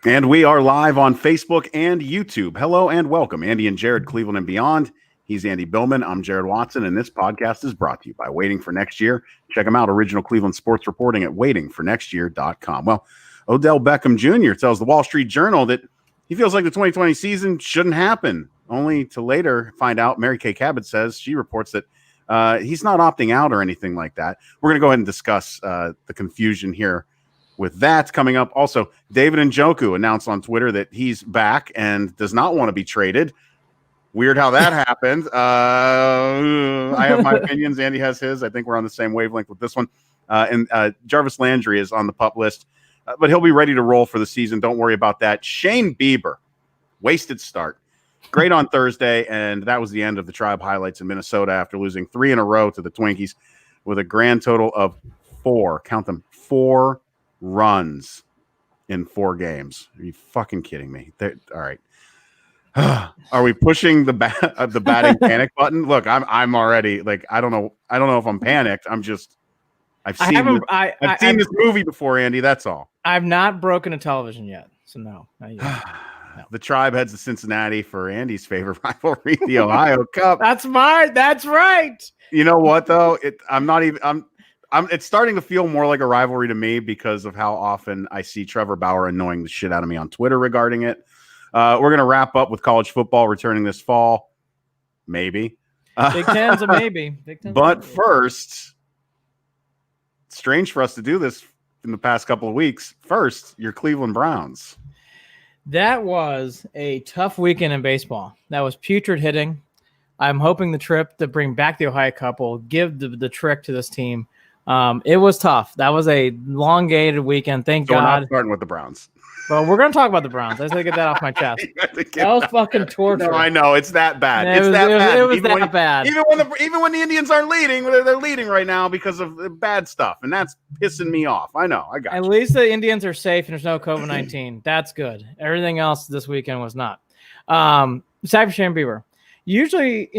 And we are live on Facebook and YouTube. Hello and welcome, Andy and Jared, Cleveland and beyond. He's Andy Billman. I'm Jared Watson, and this podcast is brought to you by Waiting for Next Year. Check them out, original Cleveland sports reporting at waitingfornextyear.com. Well, Odell Beckham Jr. tells the Wall Street Journal that he feels like the 2020 season shouldn't happen, only to later find out Mary Kay Cabot says she reports that he's not opting out or anything like that. We're going to go ahead and discuss the confusion here with that coming up. Also, David Njoku announced on Twitter that he's back and does not want to be traded. Weird how that happened. I have my opinions. Andy has his. I think we're on the same wavelength with this one. And Jarvis Landry is on the PUP list, but he'll be ready to roll for the season. Don't worry about that. Shane Bieber, wasted start. Great on Thursday, and that was the end of the Tribe highlights in Minnesota after losing 3 in a row to the Twinkies with a grand total of 4. Count them, 4 runs in 4 games. Are you fucking kidding me? All right. Are we pushing the batting panic button? Look, I'm already like I don't know if I'm panicked. I'm just I've seen this movie before, Andy. That's all. I've not broken a television yet, so no. Not yet. No. The Tribe heads to Cincinnati for Andy's favorite rivalry, the Ohio Cup. That's right. You know what though? It's starting to feel more like a rivalry to me because of how often I see Trevor Bauer annoying the shit out of me on Twitter regarding it. We're going to wrap up with college football returning this fall. Maybe. Big Ten's a maybe. But first, strange for us to do this in the past couple of weeks. First, your Cleveland Browns. That was a tough weekend in baseball. That was putrid hitting. I'm hoping the trip to bring back the Ohio Cup will give the trick to this team. It was tough. That was a elongated weekend. Thank God. We're not starting with the Browns. Well, we're going to talk about the Browns. I just want to get that off my chest. That was fucking torture. No, I know. It's that bad. It was that bad. Even when the Indians aren't leading, they're leading right now because of the bad stuff, and that's pissing me off. I know. I got At least the Indians are safe and there's no COVID-19. That's good. Everything else this weekend was not. Aside from Shane Bieber. Usually,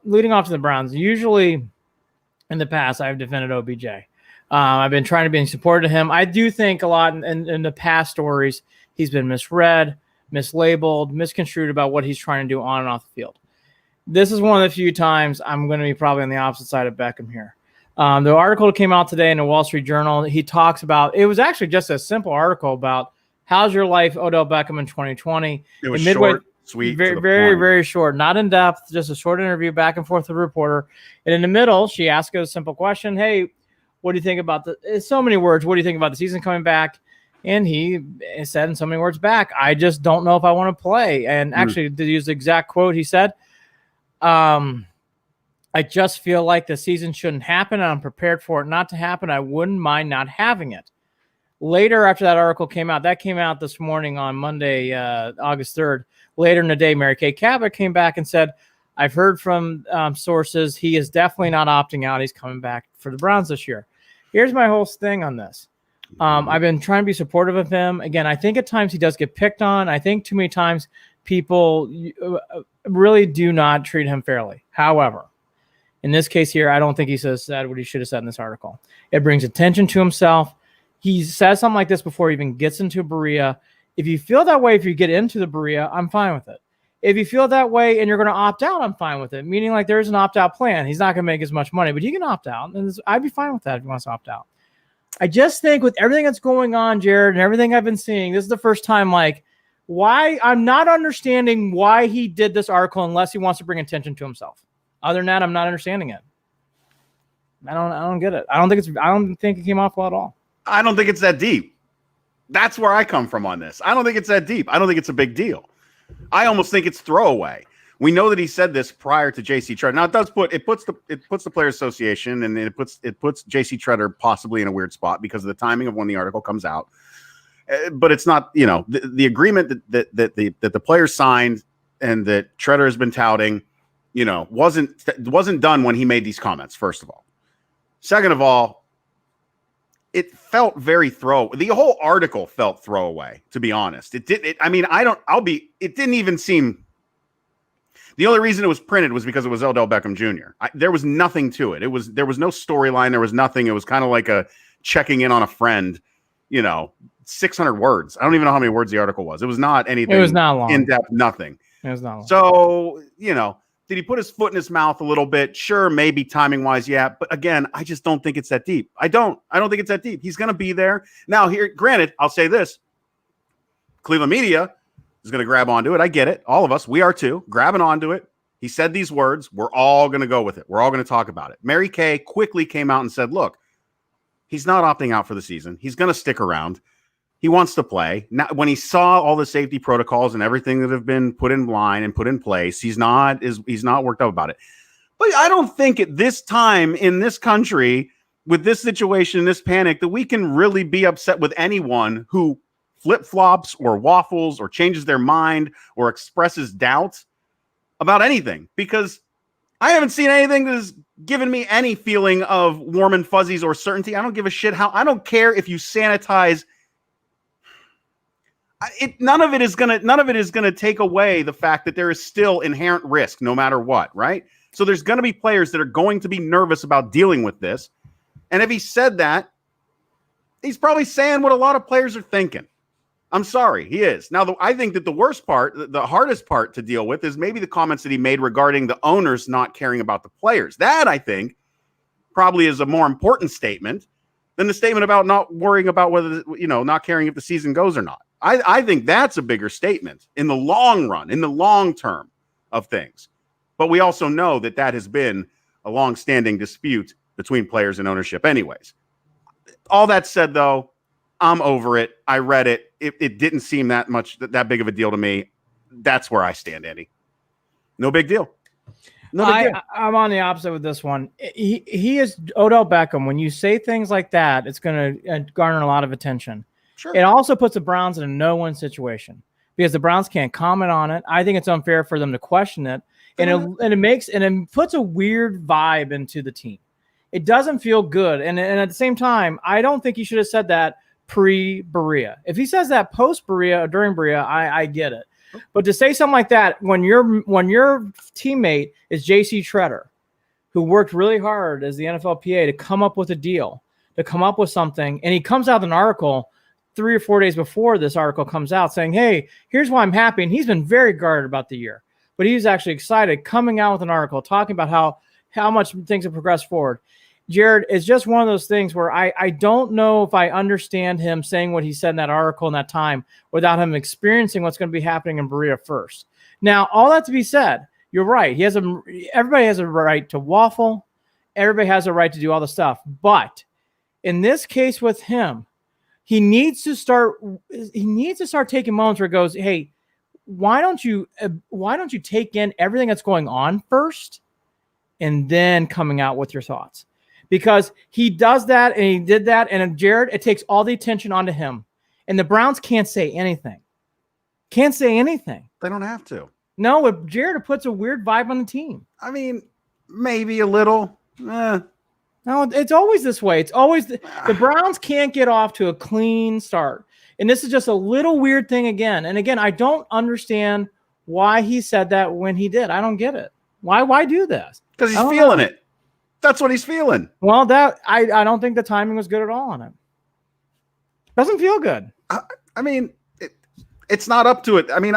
leading off to the Browns, in the past, I've defended OBJ. I've been trying to be in support of him. I do think a lot in the past stories, he's been misread, mislabeled, misconstrued about what he's trying to do on and off the field. This is one of the few times I'm going to be probably on the opposite side of Beckham here. The article that came out today in the Wall Street Journal, he talks about, it was actually just a simple article about how's your life, Odell Beckham in 2020. It was short, sweet, very, very, very short, not in depth, just a short interview back and forth with a reporter. And in the middle, she asked a simple question. Hey, what do you think about so many words. What do you think about the season coming back? And he said in so many words back, I just don't know if I want to play. And actually, to use the exact quote, he said, I just feel like the season shouldn't happen. And I'm prepared for it not to happen. I wouldn't mind not having it. Later, after that article came out, that came out this morning on Monday, August 3rd. Later in the day, Mary Kay Cabot came back and said, I've heard from sources he is definitely not opting out. He's coming back for the Browns this year. Here's my whole thing on this. I've been trying to be supportive of him. Again, I think at times he does get picked on. I think too many times people really do not treat him fairly. However, in this case here, I don't think he said what he should have said in this article. It brings attention to himself. He says something like this before he even gets into Berea. If you feel that way, if you get into the Berea, I'm fine with it. If you feel that way and you're going to opt out, I'm fine with it. Meaning like there's an opt-out plan. He's not going to make as much money, but he can opt out. And I'd be fine with that if he wants to opt out. I just think with everything that's going on, Jared, and everything I've been seeing, this is the first time why I'm not understanding why he did this article unless he wants to bring attention to himself. Other than that, I'm not understanding it. I don't get it. I don't think it came off well at all. I don't think it's that deep. That's where I come from on this. I don't think it's that deep. I don't think it's a big deal. I almost think it's throwaway. We know that he said this prior to J.C. Tretter. Now it puts the Players Association and it puts J.C. Tretter possibly in a weird spot because of the timing of when the article comes out. But it's not, the agreement that the players signed and that Tretter has been touting, wasn't done when he made these comments. First of all, second of all, it felt very the whole article felt throwaway, to be honest. It didn't even seem, the only reason it was printed was because it was Odell Beckham Jr. There was nothing to it. There was no storyline. There was nothing. It was kind of like a checking in on a friend, 600 words. I don't even know how many words the article was. It was not anything. It was not long. In depth, nothing. It was not long. So, did he put his foot in his mouth a little bit? Sure, maybe timing wise, yeah. But again, I just don't think it's that deep. I don't think it's that deep. He's going to be there. Now, here, granted, I'll say this. Cleveland media is going to grab onto it. I get it. All of us, we are too, grabbing onto it. He said these words. We're all going to go with it. We're all going to talk about it. Mary Kay quickly came out and said, look, he's not opting out for the season. He's going to stick around. He wants to play. Now, when he saw all the safety protocols and everything that have been put in line and put in place, he's not worked up about it. But I don't think at this time in this country, with this situation, this panic, that we can really be upset with anyone who flip-flops or waffles or changes their mind or expresses doubts about anything, because I haven't seen anything that has given me any feeling of warm and fuzzies or certainty. I don't give a shit I don't care if you sanitize. None of it is gonna take away the fact that there is still inherent risk no matter what, right? So there's gonna be players that are going to be nervous about dealing with this. And if he said that, he's probably saying what a lot of players are thinking. I'm sorry, he is. Now, I think that the worst part, the hardest part to deal with is maybe the comments that he made regarding the owners not caring about the players. That, I think, probably is a more important statement than the statement about not worrying about whether, not caring if the season goes or not. I think that's a bigger statement in the long run, in the long term of things. But we also know that has been a long-standing dispute between players and ownership anyways. All that said, though, I'm over it. I read it. It didn't seem that big of a deal to me. That's where I stand, Andy. No big deal. I'm on the opposite with this one. He is Odell Beckham. When you say things like that, it's going to garner a lot of attention. Sure. It also puts the Browns in a no-win situation because the Browns can't comment on it. I think it's unfair for them to question it, and it puts a weird vibe into the team. It doesn't feel good, and at the same time, I don't think he should have said that pre-Berea. If he says that post-Berea or during Berea, I get it. But to say something like that when your teammate is J.C. Treader, who worked really hard as the NFLPA to come up with a deal, to come up with something, and he comes out with an article 3 or 4 days before this article comes out saying, hey, here's why I'm happy. And he's been very guarded about the year. But he's actually excited coming out with an article talking about how much things have progressed forward. Jared, it's just one of those things where I don't know if I understand him saying what he said in that article in that time without him experiencing what's going to be happening in Berea first. Now, all that to be said, you're right. Everybody has a right to waffle. Everybody has a right to do all the stuff. But in this case with him, he needs to start taking moments where it goes, hey, why don't you take in everything that's going on first and then coming out with your thoughts? Because he does that and he did that. And Jared, it takes all the attention onto him. And the Browns can't say anything. Can't say anything. They don't have to. No, Jared puts a weird vibe on the team. I mean, maybe a little. No, it's always this way. It's always the Browns can't get off to a clean start. And this is just a little weird thing again. And again, I don't understand why he said that when he did. I don't get it. Why do this? Because he's feeling it. That's what he's feeling. Well, I don't think the timing was good at all on it. Doesn't feel good. I mean, it's not up to it. I mean,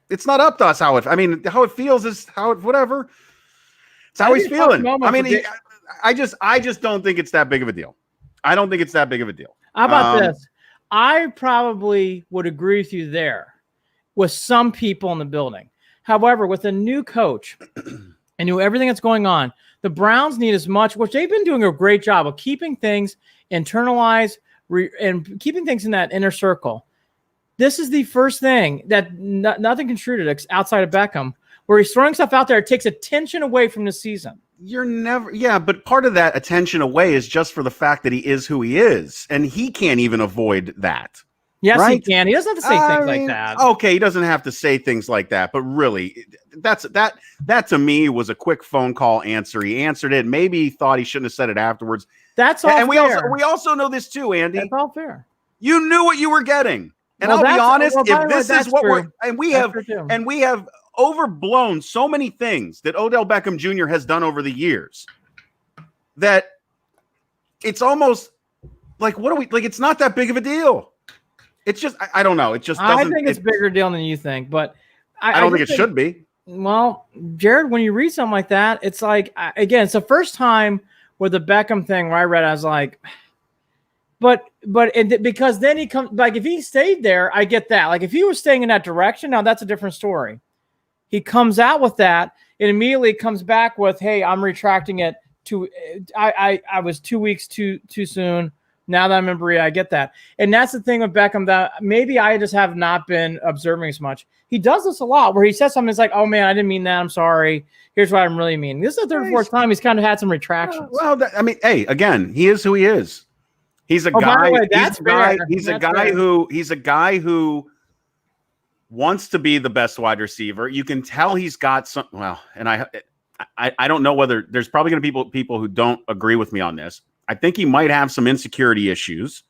it's not up to us how it feels is how it, whatever. It's how he's feeling. I mean, I just don't think it's that big of a deal. I don't think it's that big of a deal. How about this? I probably would agree with you there with some people in the building. However, with a new coach and everything that's going on, the Browns need as much, which they've been doing a great job of keeping things internalized and keeping things in that inner circle. This is the first thing that nothing contributed outside of Beckham, where he's throwing stuff out there. It takes attention away from the season. But part of that attention away is just for the fact that he is who he is, and he can't even avoid that. Yes, right? He can. He doesn't have to say things like that. Okay, he doesn't have to say things like that, but really, that to me was a quick phone call answer. He answered it. Maybe he thought he shouldn't have said it afterwards. That's all and fair. we also know this too, Andy. That's all fair. You knew what you were getting. And I'll be honest, if this is what we're we have overblown so many things that Odell Beckham Jr. has done over the years that it's almost like it's not that big of a deal. It's just I don't know. It just doesn't. I think it's a bigger deal than you think, but I don't think it should be. Well, Jared, when you read something like that, it's like, again, it's the first time with the Beckham thing where I read, I was like, because then he comes, like, if he stayed there, I get that. Like, if he was staying in that direction, now that's a different story. He comes out with that and immediately comes back with, hey, I'm retracting it I was 2 weeks too soon. Now that I'm in Berea, I get that. And that's the thing with Beckham that maybe I just have not been observing as much. He does this a lot where he says something, it's like, oh man, I didn't mean that. I'm sorry. Here's what I really mean. This is the third or fourth time he's kind of had some retractions. Well, I mean, hey, again, he is who he is. He's a guy. He's a guy who wants to be the best wide receiver. You can tell he's got some. Well, and I don't know whether there's probably going to be people who don't agree with me on this. I think he might have some insecurity issues.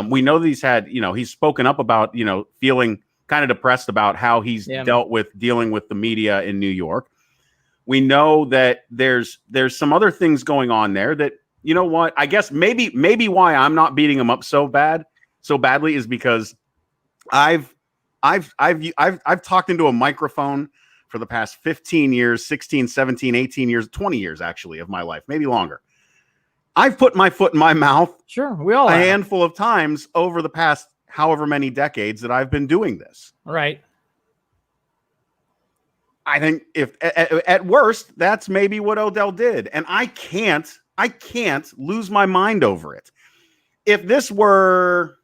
We know that he's spoken up about, feeling kind of depressed about how he's dealing with the media in New York. We know that there's some other things going on there that, you know what, I guess maybe why I'm not beating him up so badly is because I've talked into a microphone for the past 15 years, 16, 17, 18 years, 20 years actually of my life, maybe longer. I've put my foot in my mouth we all have. Handful of times over the past however many decades that I've been doing this. Right. I think if at worst, that's maybe what Odell did. And I can't lose my mind over it. If this were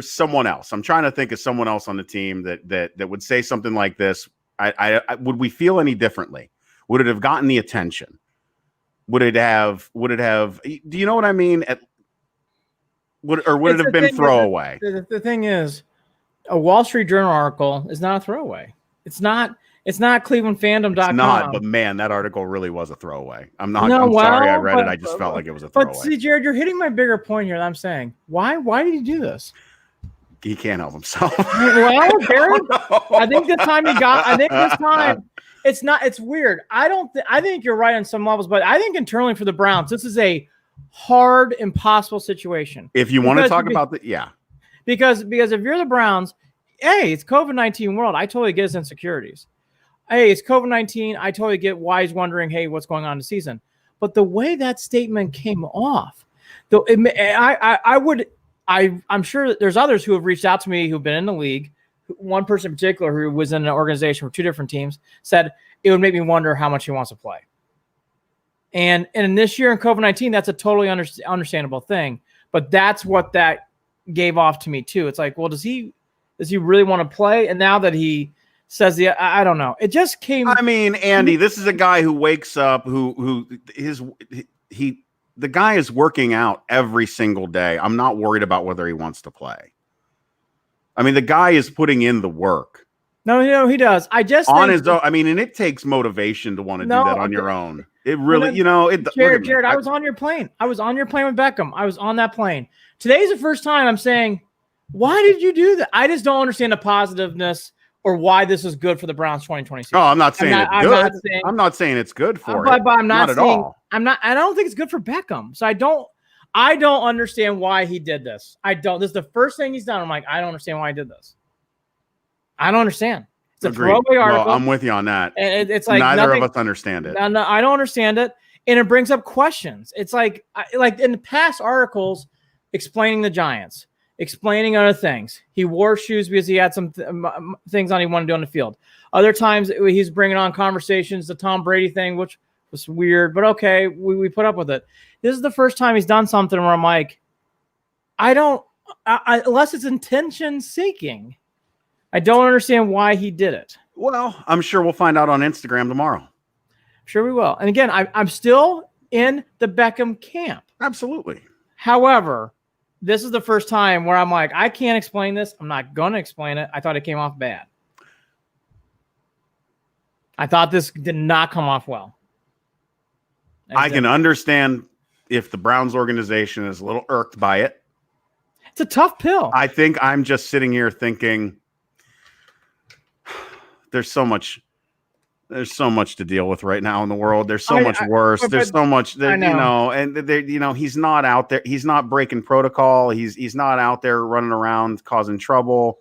someone else, I'm trying to think of someone else on the team that would say something like this. I would we feel any differently? Would it have gotten the attention? Would it have, do you know what I mean? Would it have been throwaway? The thing is, a Wall Street Journal article is not a throwaway. It's not clevelandfandom.com. It's not, but man, that article really was a throwaway. I'm sorry I read it. I just felt like it was a throwaway. But see, Jared, you're hitting my bigger point here that I'm saying. Why did he do this? He can't help himself. Well, Jared, I think this time it's weird. I think you're right on some levels, but I think internally for the Browns, this is a hard, impossible situation. If you want to talk about because if you're the Browns, hey, it's COVID-19 world. I totally get his insecurities. Hey, it's COVID-19. I totally get why he's wondering, hey, what's going on in the season. But the way that statement came off, though, I'm sure that there's others who have reached out to me who've been in the league. One person in particular who was in an organization for two different teams said it would make me wonder how much he wants to play. And in this year in COVID-19, that's a totally understandable thing. But that's what that gave off to me too. It's like, well, does he really want to play? And now that he says I don't know. It just came. I mean, Andy, this is a guy who wakes up, the guy is working out every single day. I'm not worried about whether he wants to play. I mean, the guy is putting in the work. No, he does. I just on his own. I mean, and it takes motivation to want to do that on your own. It really, Jared, I was on your plane. I was on your plane with Beckham. I was on that plane. Today's the first time I'm saying, why did you do that? I just don't understand the positiveness or why this is good for the Browns 2020 season. Oh, I'm not saying it's good. I'm not saying it's good for it. But I'm not at saying, all. I don't think it's good for Beckham. So I don't understand why he did this. This is the first thing he's done. I'm like, I don't understand why he did this. I don't understand. It's a throwaway article. Well, I'm with you on that. And it's like neither of us understand it. No, I don't understand it. And it brings up questions. It's like in the past articles explaining the Giants, explaining other things. He wore shoes because he had some things on he wanted to do on the field. Other times he's bringing on conversations, the Tom Brady thing, which was weird, but okay, we put up with it. This is the first time he's done something where I'm like, unless it's intention seeking, I don't understand why he did it. Well, I'm sure we'll find out on Instagram tomorrow. Sure we will. And again, I'm still in the Beckham camp. Absolutely. However, this is the first time where I'm like, I can't explain this. I'm not going to explain it. I thought it came off bad. I thought this did not come off well. I can understand if the Browns organization is a little irked by it. It's a tough pill. I think I'm just sitting here thinking there's so much There's so much to deal with right now in the world. There's so much worse. There's so much that, and he's not out there. He's not breaking protocol. He's not out there running around causing trouble.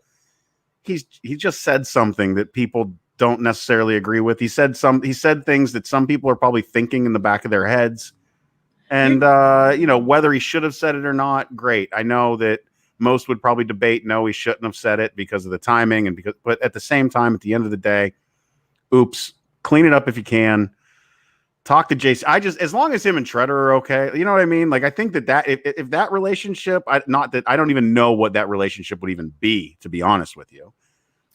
He just said something that people don't necessarily agree with. He said things that some people are probably thinking in the back of their heads. And, whether he should have said it or not, great. I know that most would probably debate, no, he shouldn't have said it because of the timing but at the same time, at the end of the day, oops, clean it up if you can. Talk to Jason. As long as him and Treader are okay, you know what I mean? Like, I think that if that relationship, I don't even know what that relationship would even be, to be honest with you.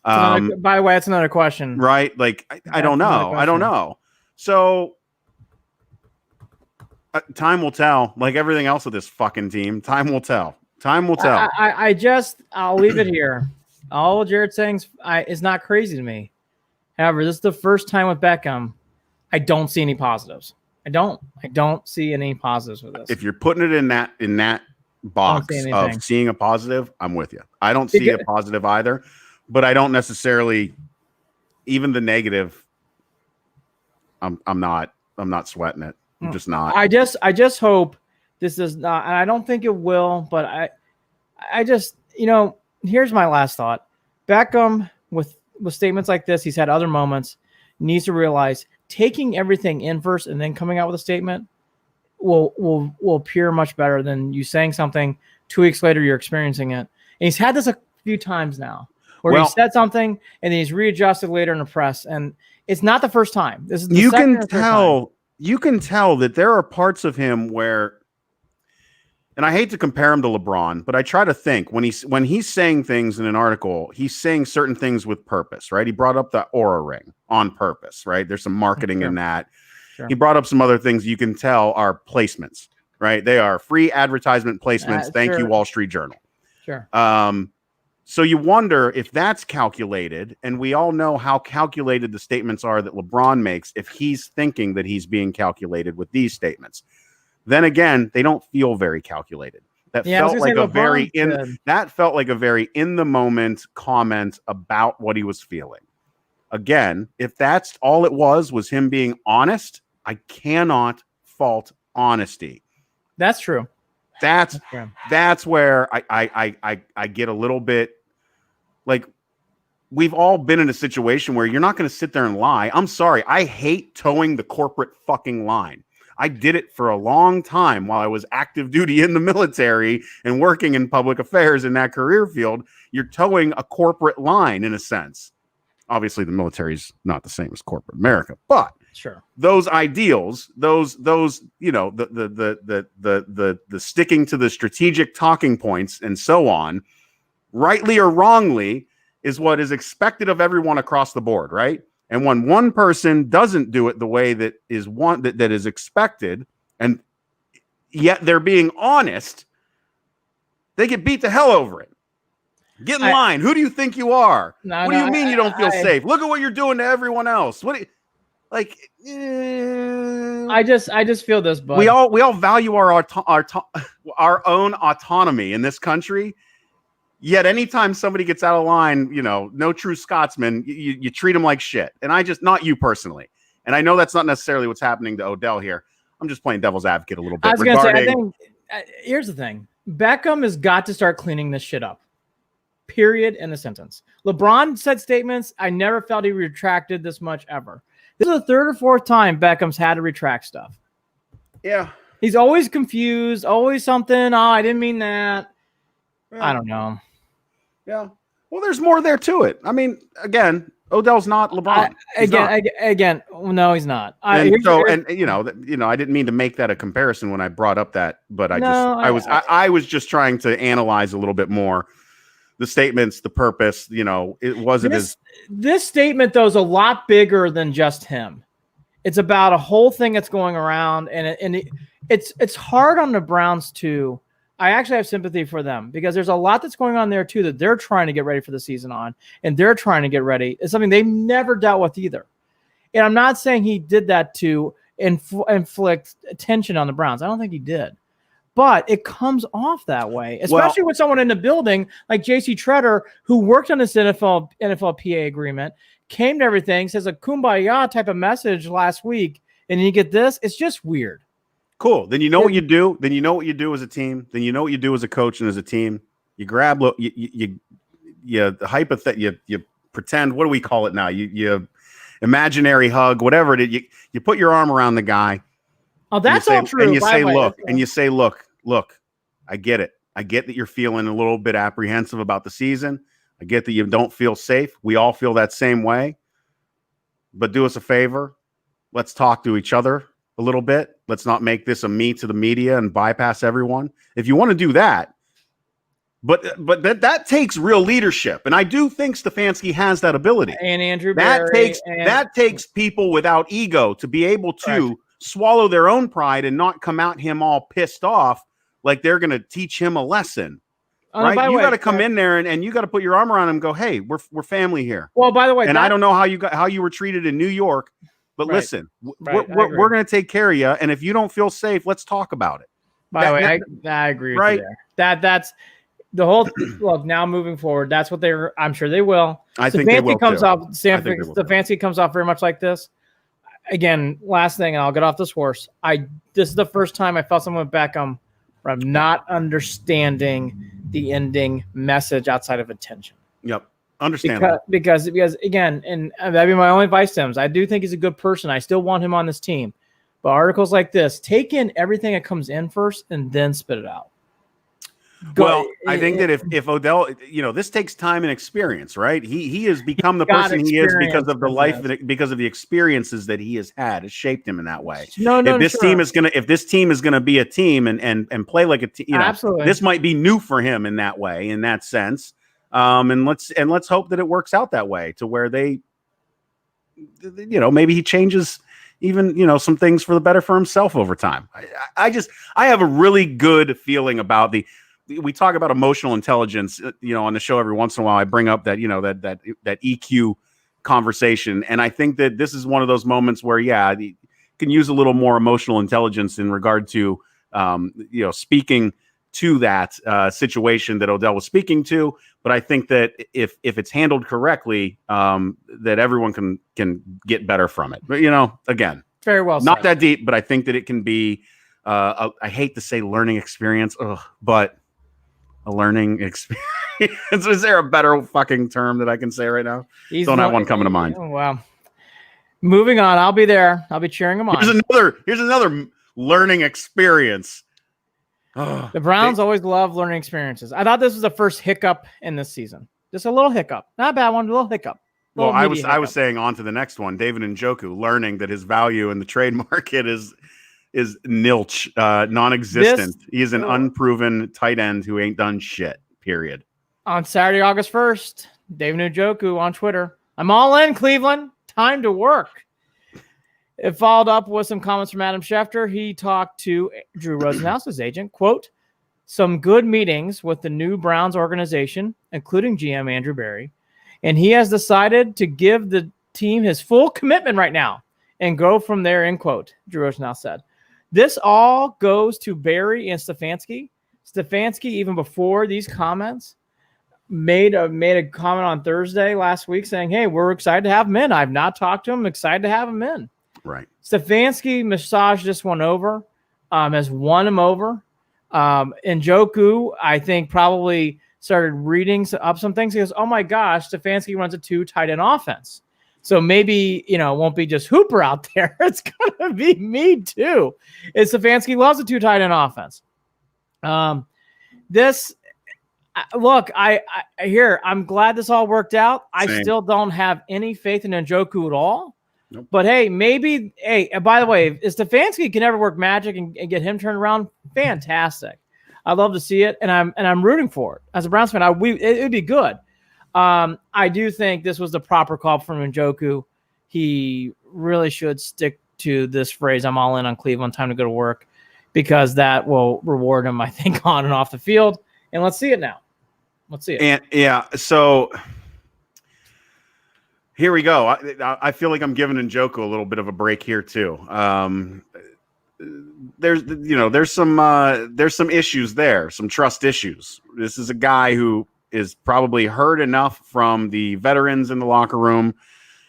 By the way, that's another question. Right? Like, I don't know. I don't know. So time will tell. Like everything else with this fucking team, time will tell. Time will tell. I'll leave it here. All Jared saying is not crazy to me. However, this is the first time with Beckham. I don't see any positives. I don't see any positives with this. If you're putting it in that box of seeing a positive, I'm with you. I don't see a positive either, but I don't necessarily even the negative. I'm not sweating it. I'm just not. I just hope this does not, and I don't think it will, but I just, here's my last thought. Beckham with statements like this, he's had other moments, needs to realize taking everything in first and then coming out with a statement will appear much better than you saying something 2 weeks later you're experiencing it. And he's had this a few times now where he said something and then he's readjusted later in the press, and it's not the first time. This is the you can tell that there are parts of him where, and I hate to compare him to LeBron, but I try to think when he's saying things in an article, he's saying certain things with purpose, right? He brought up the Aura ring on purpose, right? There's some marketing in that. Sure. He brought up some other things you can tell are placements, right? They are free advertisement placements. Thank you, Wall Street Journal. Sure. So you wonder if that's calculated, and we all know how calculated the statements are that LeBron makes, if he's thinking that he's being calculated with these statements. Then again, they don't feel very calculated. That felt like a very in the moment comment about what he was feeling. Again, if that's all it was him being honest, I cannot fault honesty. That's true. That's where I get a little bit like, we've all been in a situation where you're not going to sit there and lie. I'm sorry. I hate towing the corporate fucking line. I did it for a long time while I was active duty in the military and working in public affairs in that career field. You're towing a corporate line in a sense. Obviously, the military is not the same as corporate America, but sure, those ideals, the sticking to the strategic talking points and so on, rightly or wrongly, is what is expected of everyone across the board, right? And when one person doesn't do it the way that is expected, and yet they're being honest, they get beat to hell over it. Get in line. Who do you think you are? What do you mean you don't feel safe? Look at what you're doing to everyone else. I just feel this, but we all value our own autonomy in this country. Yet anytime somebody gets out of line, no true Scotsman, you treat them like shit. And not you personally. And I know that's not necessarily what's happening to Odell here. I'm just playing devil's advocate a little bit. I was going to say, I think, here's the thing. Beckham has got to start cleaning this shit up. Period. In a sentence. LeBron said statements. I never felt he retracted this much ever. This is the third or fourth time Beckham's had to retract stuff. Yeah. He's always confused. Always something. Oh, I didn't mean that. Yeah. I don't know. Yeah. Well, there's more there to it. I mean, again, Odell's not LeBron. Again. No, he's not. I didn't mean to make that a comparison when I brought up that, but I was just trying to analyze a little bit more the statements, the purpose. It wasn't this statement though is a lot bigger than just him. It's about a whole thing that's going around, and it's hard on the Browns too. I actually have sympathy for them because there's a lot that's going on there too that they're trying to get ready for the season on, and they're trying to get ready. It's something they've never dealt with either. And I'm not saying he did that to inflict tension on the Browns. I don't think he did. But it comes off that way, especially with someone in the building like J.C. Treader, who worked on this NFLPA agreement, came to everything, says a kumbaya type of message last week, and you get this. It's just weird. Cool. Then you know what you do. Then you know what you do as a team. Then you know what you do as a coach and as a team. You grab, you pretend. What do we call it now? You imaginary hug, whatever it is. You put your arm around the guy. Oh, that's all true. And you say, look. I get it. I get that you're feeling a little bit apprehensive about the season. I get that you don't feel safe. We all feel that same way. But do us a favor. Let's talk to each other a little bit. Let's not make this a me to the media and bypass everyone. If you want to do that, but that takes real leadership, and I do think Stefanski has that ability. And Andrew Berry, that takes people without ego to be able to swallow their own pride and not come out him all pissed off like they're going to teach him a lesson. Right? You got to come in there and you got to put your arm around him and go, hey, we're family here. Well, by the way, and I don't know how you were treated in New York, but listen, we're going to take care of you. And if you don't feel safe, let's talk about it. By the way, I agree with you there. That's the whole look. Now moving forward, that's what I'm sure they will. I think they will. Stefanski comes off very much like this. Again, last thing, and I'll get off this horse. This is the first time I felt someone with Beckham where I'm not understanding the ending message outside of attention. Yep. Understandable. Because again, and that'd be my only advice to him, is I do think he's a good person. I still want him on this team. But articles like this, take in everything that comes in first and then spit it out. I think that if Odell, this takes time and experience, right? He has become the person he is because of the life because of the experiences that he has had. It shaped him in that way. If this team is gonna be a team and play like a team, absolutely, this might be new for him in that way, in that sense. And let's hope that it works out that way to where they, maybe he changes even, some things for the better for himself over time. I have a really good feeling about we talk about emotional intelligence, on the show every once in a while. I bring up that, that EQ conversation. And I think that this is one of those moments where, you can use a little more emotional intelligence in regard to, speaking to that situation that Odell was speaking to. But I think that if it's handled correctly, that everyone can get better from it. But, again, very well said. Not that deep, but I think that it can be, I hate to say learning experience, but a learning experience. Is there a better fucking term that I can say right now? Don't have one coming to mind. Wow. Moving on. I'll be there. I'll be cheering him on. Here's another learning experience. The Browns always love learning experiences. I thought this was the first hiccup in this season. Just a little hiccup. Not a bad one, a little hiccup. I was saying on to the next one. David Njoku learning that his value in the trade market is nilch, non-existent. He is an unproven tight end who ain't done shit, period. On Saturday, August 1st, David Njoku on Twitter. I'm all in, Cleveland. Time to work. It followed up with some comments from Adam Schefter. He talked to Drew Rosenhaus's agent, quote, some good meetings with the new Browns organization, including GM Andrew Berry, and he has decided to give the team his full commitment right now and go from there, end quote, Drew Rosenhaus said. This all goes to Berry and Stefanski. Stefanski, even before these comments, made a comment on Thursday last week saying, hey, we're excited to have him in. I've not talked to him. I'm excited to have him in. Right. Stefanski massaged this one over, has won him over. Njoku, I think, probably started reading up some things. He goes, oh my gosh, Stefanski runs a 2 tight end offense. So maybe, it won't be just Hooper out there. It's going to be me too. Stefanski loves a 2 tight end offense. I'm glad this all worked out. Same. I still don't have any faith in Njoku at all. Nope. But hey, maybe. Hey, by the way, if Stefanski can ever work magic and get him turned around, fantastic. I'd love to see it, and I'm rooting for it as a Browns fan. It'd be good. I do think this was the proper call from Njoku. He really should stick to this phrase, I'm all in on Cleveland, time to go to work, because that will reward him, I think, on and off the field. And let's see it now. Let's see it. And so here we go. I feel like I'm giving Njoku a little bit of a break here too. There's some issues there, some trust issues. This is a guy who is probably heard enough from the veterans in the locker room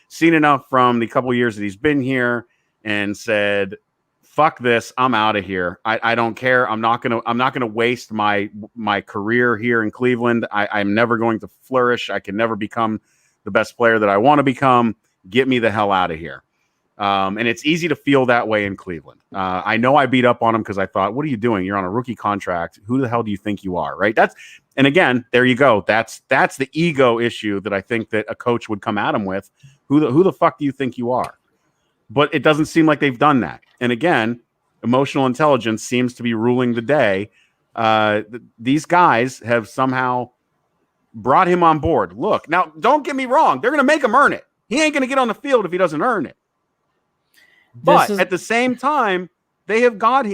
seen enough from the couple years that he's been here and said, fuck this, I'm out of here. I don't care. I'm not gonna waste my career here in Cleveland. I'm never going to flourish. I can never become the best player that I want to become. Get me the hell out of here. And it's easy to feel that way in Cleveland. I know I beat up on him because I thought, what are you doing? You're on a rookie contract. Who the hell do you think you are? Right. And again, there you go. That's the ego issue that I think that a coach would come at him with. Who the fuck do you think you are? But it doesn't seem like they've done that. And again, emotional intelligence seems to be ruling the day. These guys have somehow brought him on board. Look, now, don't get me wrong. They're going to make him earn it. He ain't going to get on the field if he doesn't earn it. But at the same time, they have got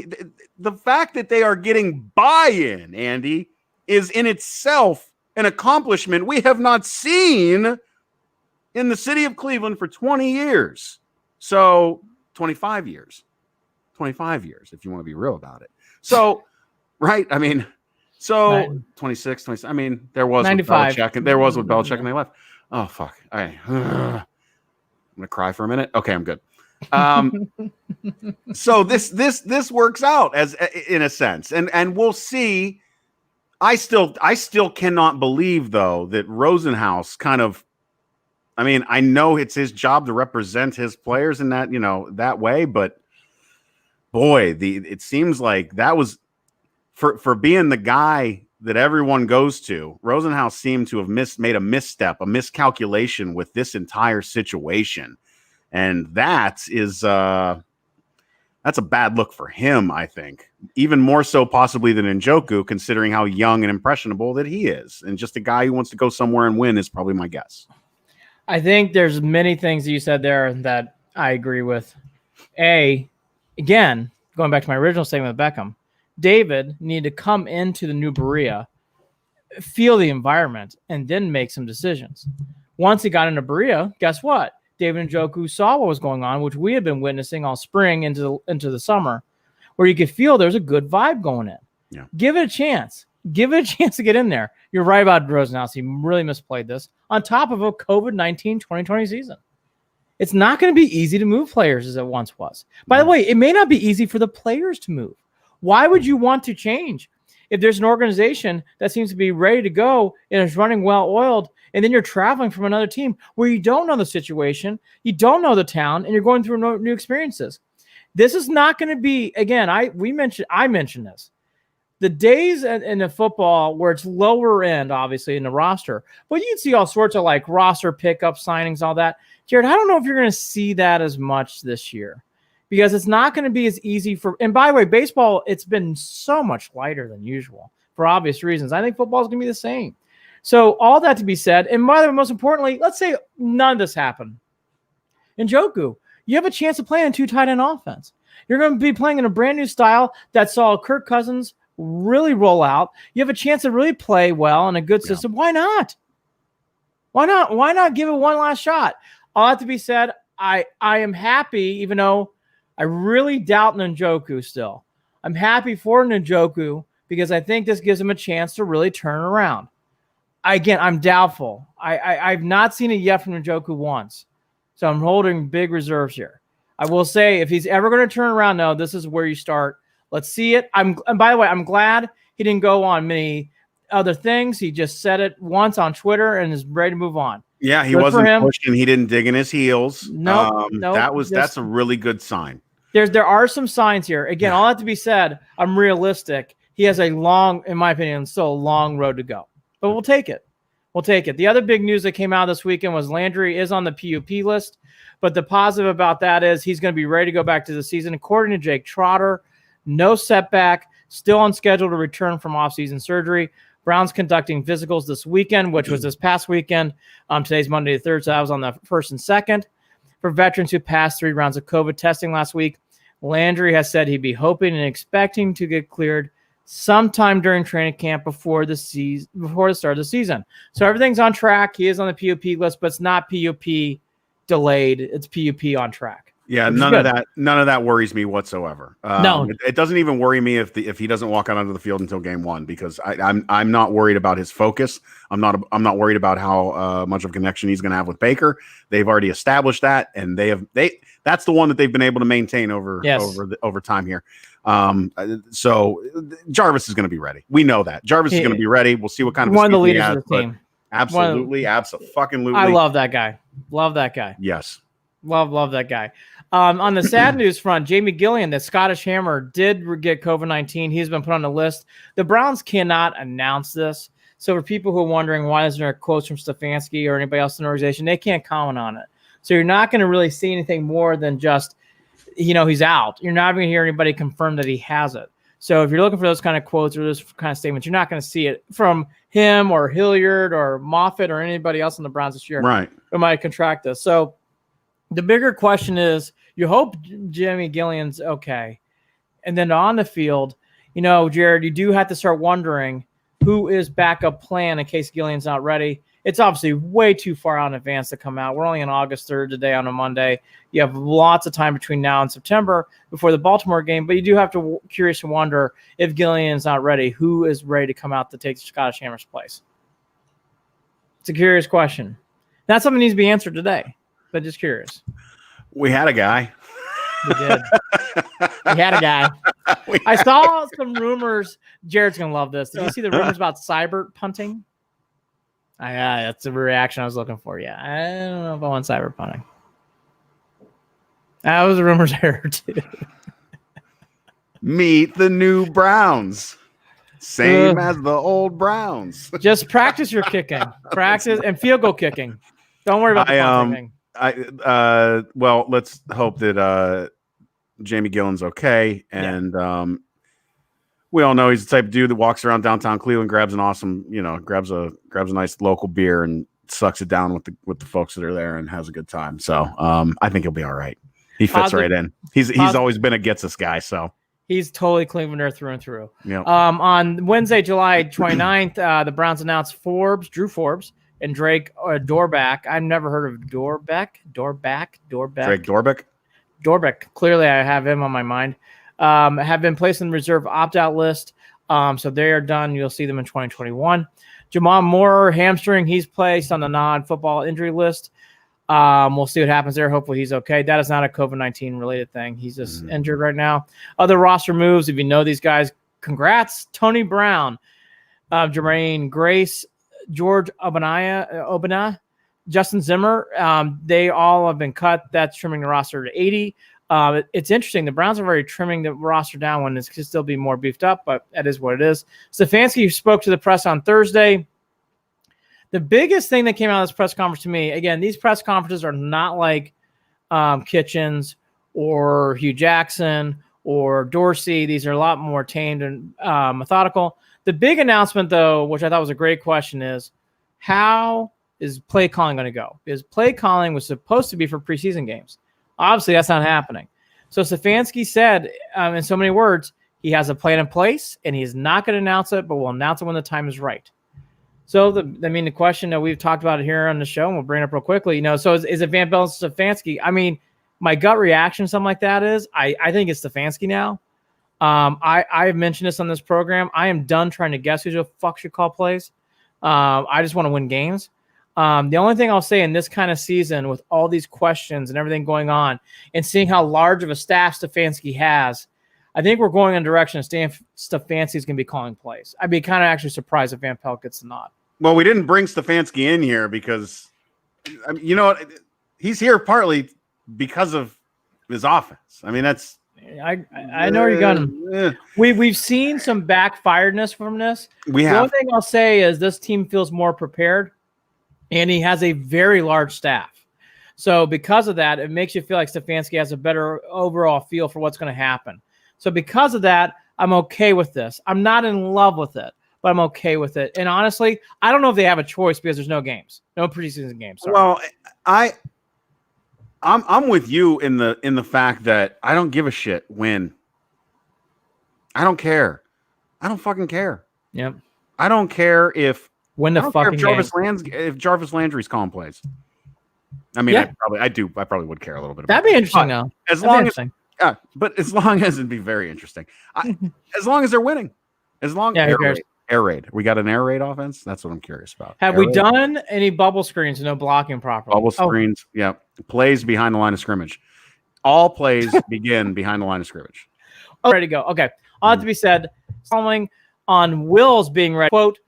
the fact that they are getting buy-in, Andy, is in itself an accomplishment we have not seen in the city of Cleveland for 20 years. So 25 years, if you want to be real about it. So, right. I mean, so 26, 27. I mean, there was 95. Belichick, and there was with Belichick and they left. Oh, fuck. I'm going to cry for a minute. Okay, I'm good. So this works out as in a sense, and we'll see. I still cannot believe though that Rosenhaus kind of, I mean, I know it's his job to represent his players in that, that way, but boy, it seems like that was for being the guy that everyone goes to. Rosenhaus seemed to have made a misstep, a miscalculation with this entire situation. And that is that's a bad look for him, I think. Even more so possibly than Njoku, considering how young and impressionable that he is. And just a guy who wants to go somewhere and win is probably my guess. I think there's many things that you said there that I agree with. Again, going back to my original statement with Beckham, David needed to come into the new Berea, feel the environment, and then make some decisions. Once he got into Berea, guess what? David Njoku saw what was going on, which we had been witnessing all spring into the summer, where you could feel there's a good vibe going in. Yeah. Give it a chance. Give it a chance to get in there. You're right about Rosenhaus. He really misplayed this on top of a COVID-19 2020 season. It's not going to be easy to move players as it once was. By the way, it may not be easy for the players to move. Why would you want to change if there's an organization that seems to be ready to go and is running well-oiled, and then you're traveling from another team where you don't know the situation, you don't know the town, and you're going through new experiences? This is not going to be, again, I mentioned this. The days in the football where it's lower end, obviously, in the roster, but you'd see all sorts of like roster pickup signings, all that. Jared, I don't know if you're going to see that as much this year because it's not going to be as easy for, and by the way, baseball, it's been so much lighter than usual for obvious reasons. I think football is going to be the same. So all that to be said, and by the way, most importantly, let's say none of this happened. Njoku, you have a chance to play in 2 tight end offense. You're going to be playing in a brand new style that saw Kirk Cousins really roll out. You have a chance to really play well in a good system. Why not? Why not give it one last shot? All that to be said, I am happy, even though I really doubt Njoku still. I'm happy for Njoku because I think this gives him a chance to really turn around. Again, I'm doubtful. I've not seen it yet from Njoku once. So I'm holding big reserves here. I will say if he's ever going to turn around, no, this is where you start. Let's see it. And by the way, I'm glad he didn't go on many other things. He just said it once on Twitter and is ready to move on. Yeah, he wasn't pushing. He didn't dig in his heels. No, that's a really good sign. There are some signs here. Again, all that to be said, I'm realistic. He has a long, in my opinion, still a long road to go. But we'll take it. We'll take it. The other big news that came out this weekend was Landry is on the PUP list. But the positive about that is he's going to be ready to go back to the season. According to Jake Trotter, no setback, still on schedule to return from offseason surgery. Browns conducting physicals this weekend, which was this past weekend. Today's Monday the 3rd, so that was on the 1st and 2nd. For veterans who passed 3 rounds of COVID testing last week, Landry has said he'd be hoping and expecting to get cleared sometime during training camp before the start of the season. So everything's on track. He is on the PUP list, but it's not PUP delayed. It's PUP on track. Yeah, none of that worries me whatsoever. No, it doesn't even worry me if he doesn't walk out onto the field until game one, because I'm not worried about his focus. I'm not worried about how much of a connection he's going to have with Baker. They've already established that, and that's the one that they've been able to maintain over time here. So Jarvis is going to be ready. We know that Jarvis is going to be ready. We'll see what kind of one of the leaders of the team. Absolutely. I love that guy. Love that guy. Yes. Love that guy. On the sad news front, Jamie Gillian, the Scottish Hammer, did get COVID-19. He's been put on the list. The Browns cannot announce this. So for people who are wondering why isn't there quotes from Stefanski or anybody else in the organization, they can't comment on it. So you're not going to really see anything more than just, he's out. You're not going to hear anybody confirm that he has it. So if you're looking for those kind of quotes or those kind of statements, you're not going to see it from him or Hilliard or Moffitt or anybody else in the Browns this year. Right. Who might contract this. So the bigger question is, you hope Jamie Gillian's okay. And then on the field, Jared, you do have to start wondering who is backup plan in case Gillian's not ready. It's obviously way too far out in advance to come out. We're only on August 3rd today on a Monday. You have lots of time between now and September before the Baltimore game, but you do have to curious to wonder if Gillian's not ready, who is ready to come out to take the Scottish Hammer's place? It's a curious question. Not something that needs to be answered today, but just curious. We had a guy. We did. We had a guy. I saw some rumors. Jared's going to love this. Did you see the rumors about cyber punting? That's the reaction I was looking for. Yeah, I don't know if I want cyber punting. That was the rumors I heard too. Meet the new Browns. Same as the old Browns. Just practice your kicking. Practice and field goal kicking. Don't worry about the punting thing. Well, let's hope that Jamie Gillen's okay, and we all know he's the type of dude that walks around downtown Cleveland, grabs an awesome, grabs a nice local beer and sucks it down with the folks that are there and has a good time. So I think he'll be all right. He fits right in. He's always been a gets us guy, so he's totally Clevelander through and through. Yeah. On Wednesday, July 29th, the Browns announced Drew Forbes, and Drake Dorbeck. I've never heard of Dorbeck. Drake Dorbeck. Clearly, I have him on my mind. Have been placed in the reserve opt-out list. So they are done. You'll see them in 2021. Jamal Moore, hamstring. He's placed on the non-football injury list. We'll see what happens there. Hopefully he's okay. That is not a COVID-19 related thing. He's just injured right now. Other roster moves, if you know these guys, congrats. Tony Brown, Jermaine Grace, George Obana, Justin Zimmer, they all have been cut. That's trimming the roster to 80. It's interesting. The Browns are very trimming the roster down when this could still be more beefed up, but that is what it is. Stefanski spoke to the press on Thursday. The biggest thing that came out of this press conference to me, again, these press conferences are not like Kitchens or Hugh Jackson or Dorsey. These are a lot more tamed and methodical. The big announcement, though, which I thought was a great question, is how is play calling going to go? Because play calling was supposed to be for preseason games. Obviously, that's not happening. So Stefanski said, in so many words, he has a plan in place, and he's not going to announce it, but will announce it when the time is right. So, the question that we've talked about here on the show, and we'll bring it up real quickly, so is it Van Bellen Stefanski? I mean, my gut reaction, something like that is, I think it's Stefanski now. I've mentioned this on this program. I am done trying to guess who the fuck should call plays. I just want to win games. The only thing I'll say in this kind of season with all these questions and everything going on and seeing how large of a staff Stefanski has, I think we're going in a direction of Stefanski is going to be calling plays. I'd be kind of actually surprised if Van Pelt gets the nod. Well, we didn't bring Stefanski in here because, you know what? He's here partly because of his offense. I mean, that's... I know where you're going. We've seen some backfiredness from this. The only thing I'll say is this team feels more prepared, and he has a very large staff. So because of that, it makes you feel like Stefanski has a better overall feel for what's going to happen. So because of that, I'm okay with this. I'm not in love with it, but I'm okay with it. And honestly, I don't know if they have a choice because there's no games, no preseason games. Sorry. Well, I'm with you in the fact that I don't give a shit when. I don't care. I don't fucking care. Yep. I don't care if when the fucking if Jarvis Landry's calling plays. I mean, Yeah. I probably would care a little bit about That'd be interesting, but though. As That'd be long as, interesting. but as long as it'd be very interesting. As long as they're winning. As long Yeah, who cares? Air raid. We got an air raid offense? That's what I'm curious about. Have Air we raid? done any bubble screens and no blocking properly? Bubble screens? Yeah. Plays behind the line of scrimmage. All plays begin behind the line of scrimmage. Oh, ready to go. Okay. All that to be said, following on Will's being ready. Quote,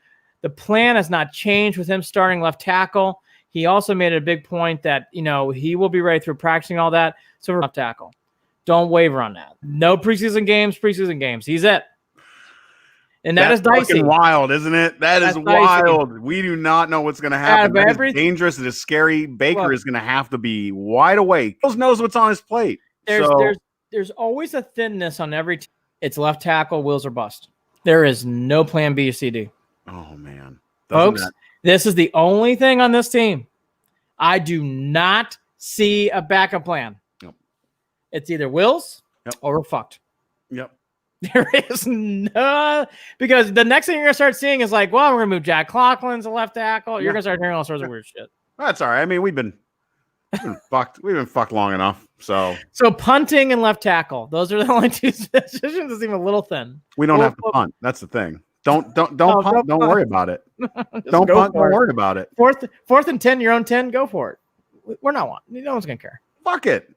the plan has not changed with him starting left tackle. He also made a big point that, he will be ready through practicing all that. So for left tackle, don't waver on that. No preseason games. He's it. And that's dicey. Wild, isn't it? That's wild. Dicey. We do not know what's going to happen. That is dangerous. It is scary. Baker is going to have to be wide awake. He knows what's on his plate. There's always a thinness on every team. It's left tackle, Wills or bust. There is no plan B or C, D. Oh, man. Folks, this is the only thing on this team. I do not see a backup plan. Yep. It's either Wills or we're fucked. Yep. There is no, because the next thing you're going to start seeing is like, well, we're going to move Jack Coughlin's a left tackle. You're going to start hearing all sorts of weird shit. That's all right. I mean, we've been fucked. We've been fucked long enough. So punting and left tackle. Those are the only two positions that seem a little thin. We don't have to punt. That's the thing. Don't punt. Don't worry about it. Don't punt. Don't worry about it. Fourth and 10, your own 10, go for it. We're not one. No one's going to care. Fuck it.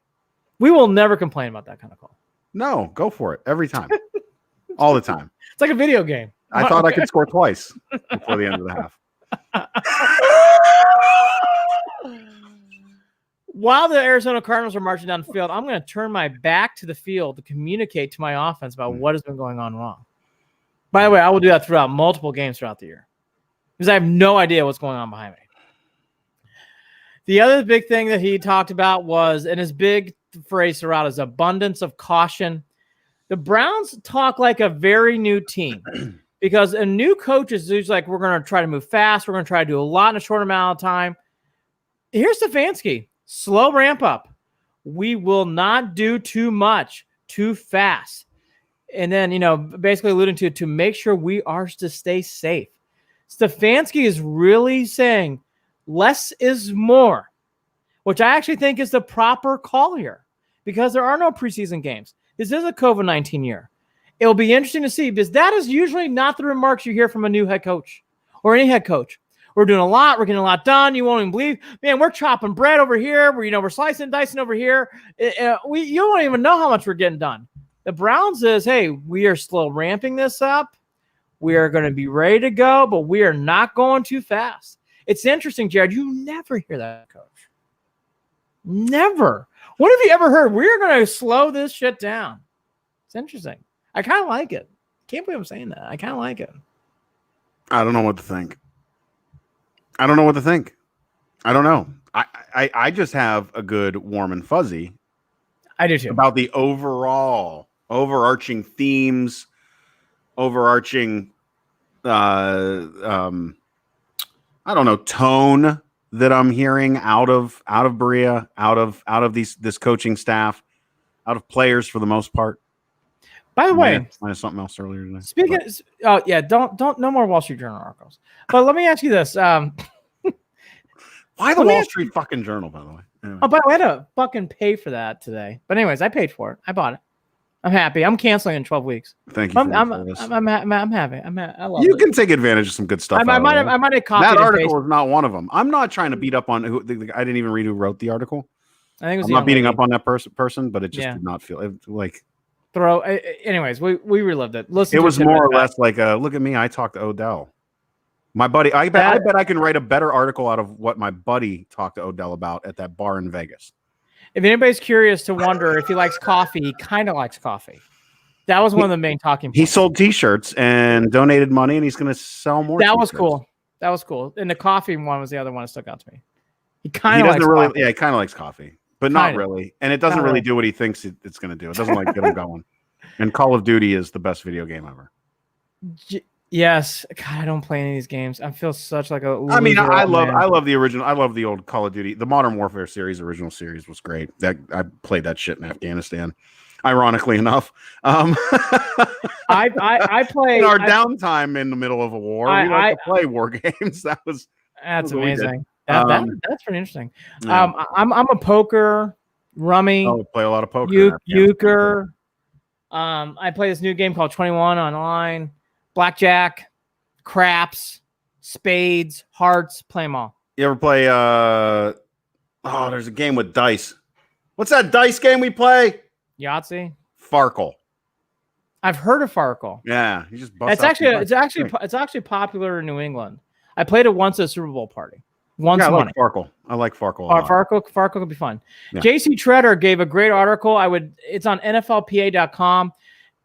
We will never complain about that kind of call. No, go for it every time. All the time. It's like a video game. I thought I could score twice before the end of the half. While the Arizona Cardinals are marching down the field, I'm going to turn my back to the field to communicate to my offense about what has been going on wrong. By the way, I will do that throughout multiple games throughout the year because I have no idea what's going on behind me. The other big thing that he talked about was, and his big phrase throughout is abundance of caution. The Browns talk like a very new team because a new coach is usually like, we're going to try to move fast. We're going to try to do a lot in a short amount of time. Here's Stefanski. Slow ramp up. We will not do too much too fast. And then, basically alluding to make sure we are to stay safe. Stefanski is really saying less is more, which I actually think is the proper call here because there are no preseason games. This is a COVID-19 year. It will be interesting to see because that is usually not the remarks you hear from a new head coach or any head coach. We're doing a lot. We're getting a lot done. You won't even believe, man, we're chopping bread over here. We're slicing and dicing over here. You won't even know how much we're getting done. The Browns says, hey, we are slow ramping this up. We are going to be ready to go, but we are not going too fast. It's interesting, Jared. You never hear that, coach. Never. When have you ever heard we're going to slow this shit down? It's interesting. I kind of like it. Can't believe I'm saying that. I kind of like it. I don't know what to think. I don't know. I just have a good warm and fuzzy. I do too. About the overarching themes, overarching, tone that I'm hearing out of Berea, out of this coaching staff, out of players for the most part. By the way, I had something else earlier today. Speaking, don't no more Wall Street Journal articles. But let me ask you this: why the Wall Street fucking Journal? By the way. Anyway. Oh, but I had to fucking pay for that today. But anyways, I paid for it. I bought it. I'm happy. I'm canceling in 12 weeks. Thank you. I'm happy. I love it. You can take advantage of some good stuff. I might have copied that article is not one of them. I'm not trying to beat up on who. I didn't even read who wrote the article. I think it was I'm not beating up on that person, but it just did not feel like. Anyways, we relived it. It was more or less like, look at me. I talked to Odell. My buddy, I bet I can write a better article out of what my buddy talked to Odell about at that bar in Vegas. If anybody's curious to wonder if he likes coffee, he kind of likes coffee. That was one of the main talking points. He sold T-shirts and donated money, and he's going to sell more. That was cool. And the coffee one was the other one that stuck out to me. He kind of likes coffee. Yeah, he kind of likes coffee, but not really. And it doesn't really do what he thinks it's going to do. It doesn't get him going. And Call of Duty is the best video game ever. Yes, God, I don't play any of these games. I feel such like a. I mean, I love the original. I love the old Call of Duty. The Modern Warfare series, original series, was great. I played that shit in Afghanistan. Ironically enough, I play in our downtime in the middle of a war. We like to play war games. That's amazing. That's pretty interesting. Yeah. I'm a poker, rummy, Oh, we play a lot of poker. euchre. I play this new game called 21 online, blackjack, craps, spades, hearts, play them all. You ever play? There's a game with dice. What's that dice game we play? Yahtzee. Farkle. I've heard of Farkle. Yeah, you just bust. It's actually popular in New England. I played it once at a Super Bowl party. I like Farkle. I like Farkle. Farkle could be fun. Yeah. JC Treader gave a great article. It's on NFLPA.com.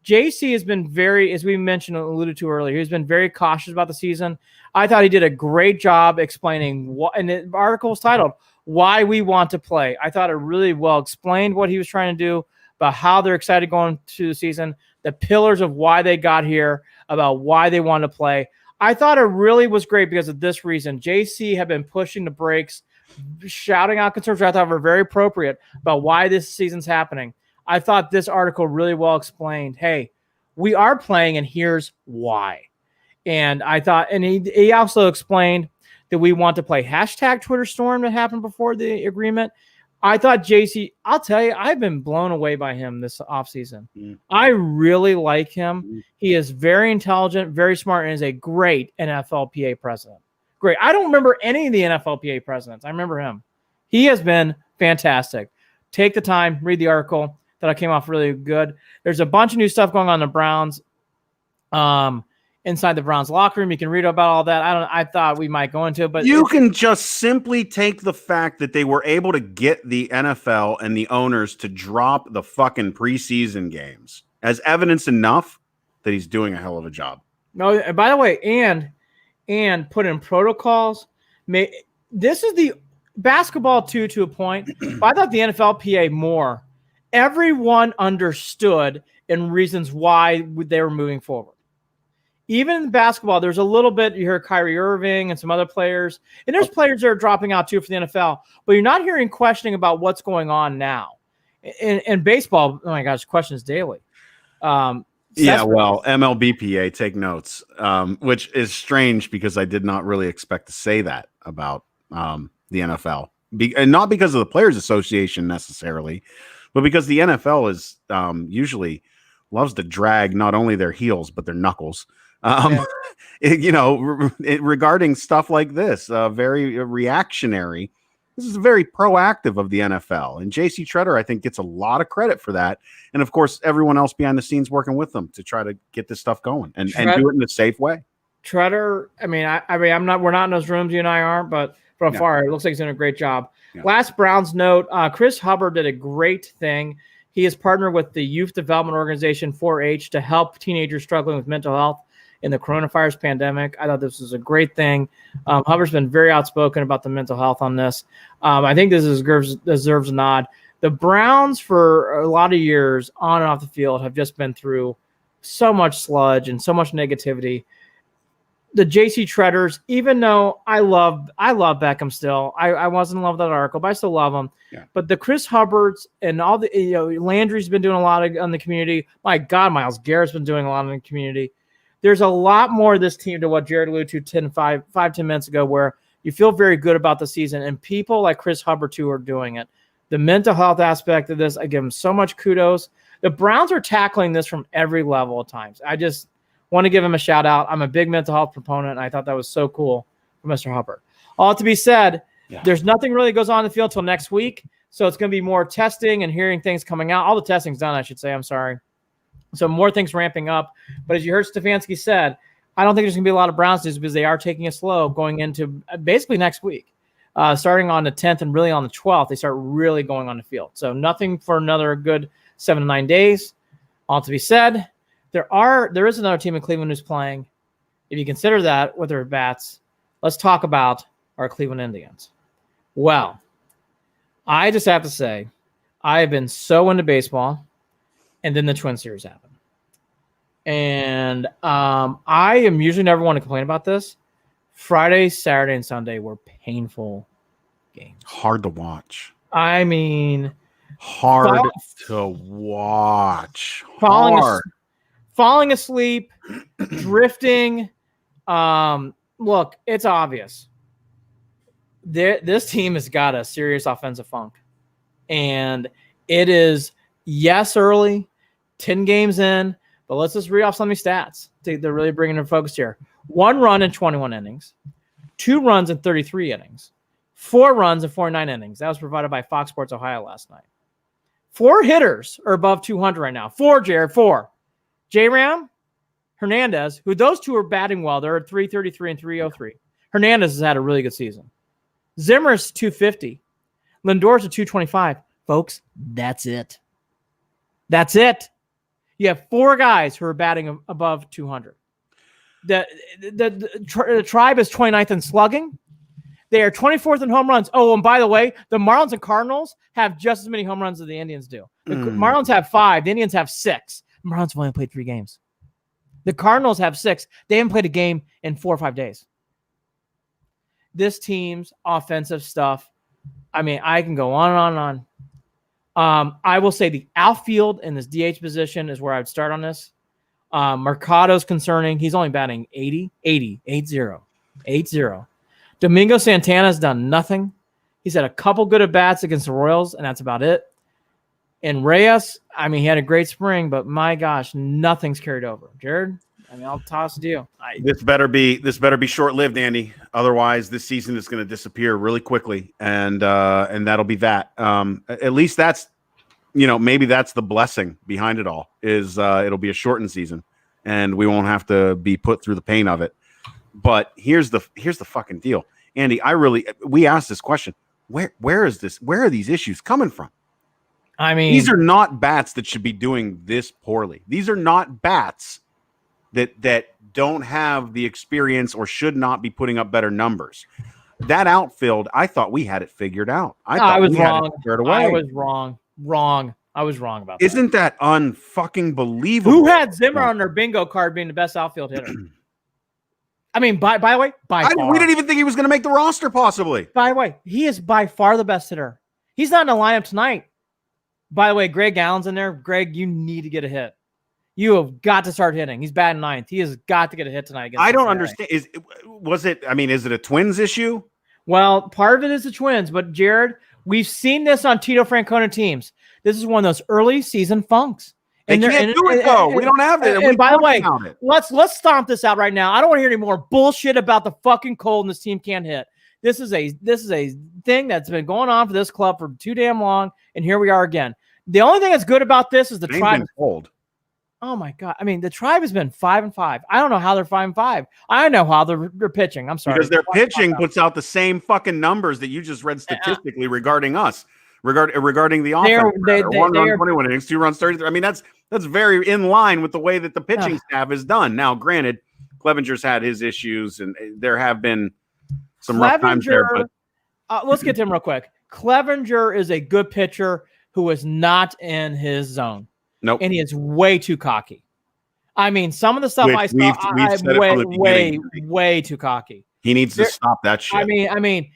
JC has been as we mentioned, alluded to earlier, he's been very cautious about the season. I thought he did a great job explaining what, and the article was titled "Why We Want to Play." I thought it really well explained what he was trying to do, about how they're excited going to the season, the pillars of why they got here, about why they want to play. I thought it really was great because of this reason. JC had been pushing the brakes, shouting out concerns I thought were very appropriate about why this season's happening. I thought this article really well explained, hey, we are playing and here's why. And I thought, and he also explained that we want to play hashtag Twitter Storm that happened before the agreement. I thought JC, I'll tell you, I've been blown away by him this offseason. I really like him. He is very intelligent, very smart, and is a great NFLPA president. Great. I don't remember any of the NFLPA presidents. I remember him. He has been fantastic. Take the time, read the article. That I came off really good. There's a bunch of new stuff going on in the Browns. Inside the Browns locker room, you can read about all that. I thought we might go into it, but you can just simply take the fact that they were able to get the NFL and the owners to drop the fucking preseason games as evidence enough that he's doing a hell of a job. No, by the way, and put in protocols. This is the basketball too, to a point. But I thought the NFLPA more. Everyone understood and reasons why they were moving forward. Even in basketball, there's a little bit, you hear Kyrie Irving and some other players, and there's players that are dropping out too for the NFL, but you're not hearing questioning about what's going on now. In baseball, oh my gosh, questions daily. MLBPA, take notes, which is strange because I did not really expect to say that about the NFL. And not because of the Players Association necessarily, but because the NFL is usually loves to drag not only their heels, but their knuckles. Regarding stuff like this, very reactionary. This is very proactive of the NFL. And JC Treader, I think, gets a lot of credit for that. And, of course, everyone else behind the scenes working with them to try to get this stuff going and do it in a safe way. Treader, we're not in those rooms, you and I aren't, but from afar, it looks like he's doing a great job. Yeah. Last Browns note, Chris Hubbard did a great thing. He has partnered with the youth development organization 4-H to help teenagers struggling with mental health in the coronavirus pandemic. I thought this was a great thing. Hubbard's been very outspoken about the mental health on this. I think this deserves a nod. The Browns, for a lot of years on and off the field, have just been through so much sludge and so much negativity. The JC Treaders, even though I love Beckham still, I wasn't in love with that article, but I still love him. Yeah. But the Chris Hubbards and all the, Landry's been doing a lot on the community. My God, Myles Garrett's been doing a lot in the community. There's a lot more of this team to what Jared alluded to 10 minutes ago, where you feel very good about the season, and people like Chris Hubbard too are doing it. The mental health aspect of this, I give him so much kudos. The Browns are tackling this from every level at times. I just want to give him a shout out. I'm a big mental health proponent, and I thought that was so cool for Mr. Hubbard. All to be said, There's nothing really goes on in the field until next week, so it's going to be more testing and hearing things coming out. All the testing's done, I should say. I'm sorry. So more things ramping up. But as you heard Stefanski said, I don't think there's going to be a lot of Browns news because they are taking it slow going into basically next week. Starting on the 10th and really on the 12th, they start really going on the field. So nothing for another good 7 to 9 days. All to be said, there is another team in Cleveland who's playing. If you consider that with their bats, let's talk about our Cleveland Indians. Well, I just have to say, I have been so into baseball, and then the Twin Series happened. And I am usually never one to complain about this. Friday, Saturday, and Sunday were painful games. Hard to watch. I mean, hard to watch. Falling asleep, drifting. Look, it's obvious. this team has got a serious offensive funk. And it is, yes, early, 10 games in, but let's just read off some of these stats. They're really bringing their focus here. 1 run in 21 innings, 2 runs in 33 innings, 4 runs in 49 innings. That was provided by Fox Sports Ohio last night. 4 hitters are above 200 right now. 4, Jared, 4. J-Ram, Hernandez, who those two are batting well. They're at 333 and 303. Hernandez has had a really good season. Zimmer's 250. Lindor's at 225. Folks, that's it. That's it. You have 4 guys who are batting above 200. The Tribe is 29th in slugging. They are 24th in home runs. Oh, and by the way, the Marlins and Cardinals have just as many home runs as the Indians do. The Marlins have 5. The Indians have 6. The Marlins have only played 3 games. The Cardinals have 6. They haven't played a game in 4 or 5 days. This team's offensive stuff, I mean, I can go on and on and on. I will say the outfield in this DH position is where I would start on this. Mercado's concerning. He's only batting 80. Domingo Santana's done nothing. He's had a couple good at-bats against the Royals, and that's about it. And Reyes, I mean, he had a great spring, but my gosh, nothing's carried over. Jared, I mean, I'll toss it to you. This better be short-lived, Andy. Otherwise, this season is going to disappear really quickly, and that'll be that. At least that's, maybe that's the blessing behind it all. Is it'll be a shortened season, and we won't have to be put through the pain of it. But here's the fucking deal, Andy. We asked this question. Where is this? Where are these issues coming from? I mean, these are not bats that should be doing this poorly. These are not bats that don't have the experience or should not be putting up better numbers. That outfield, I thought we had it figured out. I was wrong. I was wrong. I was wrong about that. Isn't that unfucking believable? Who had Zimmer on their bingo card being the best outfield hitter? I mean, by the way, far. We didn't even think he was going to make the roster, possibly. By the way, he is by far the best hitter. He's not in the lineup tonight. By the way, Greg Allen's in there. Greg, you need to get a hit. You have got to start hitting. He's batting 9th. He has got to get a hit tonight. I don't understand. Is it a Twins issue? Well, part of it is the Twins, but Jared, we've seen this on Tito Francona teams. This is one of those early season funks. They can't do it though. We don't have it. And by the way, let's stomp this out right now. I don't want to hear any more bullshit about the fucking cold and this team can't hit. This is a thing that's been going on for this club for too damn long, and here we are again. The only thing that's good about this is the Tribe. Cold. Oh my god! I mean, the Tribe has been 5-5. I don't know how they're 5-5. I know how they're pitching. I'm sorry, because their pitching puts out the same fucking numbers that you just read statistically regarding us. Regarding the offense, 1 run, 21 innings, 2 runs, 33. I mean, that's very in line with the way that the pitching staff is done. Now, granted, Clevenger's had his issues, and there have been some rough times there. But let's get to him real quick. Clevenger is a good pitcher who is not in his zone. Nope. And he is way too cocky. I mean, some of the stuff I saw, I'm way too cocky. He needs to stop that shit. I mean,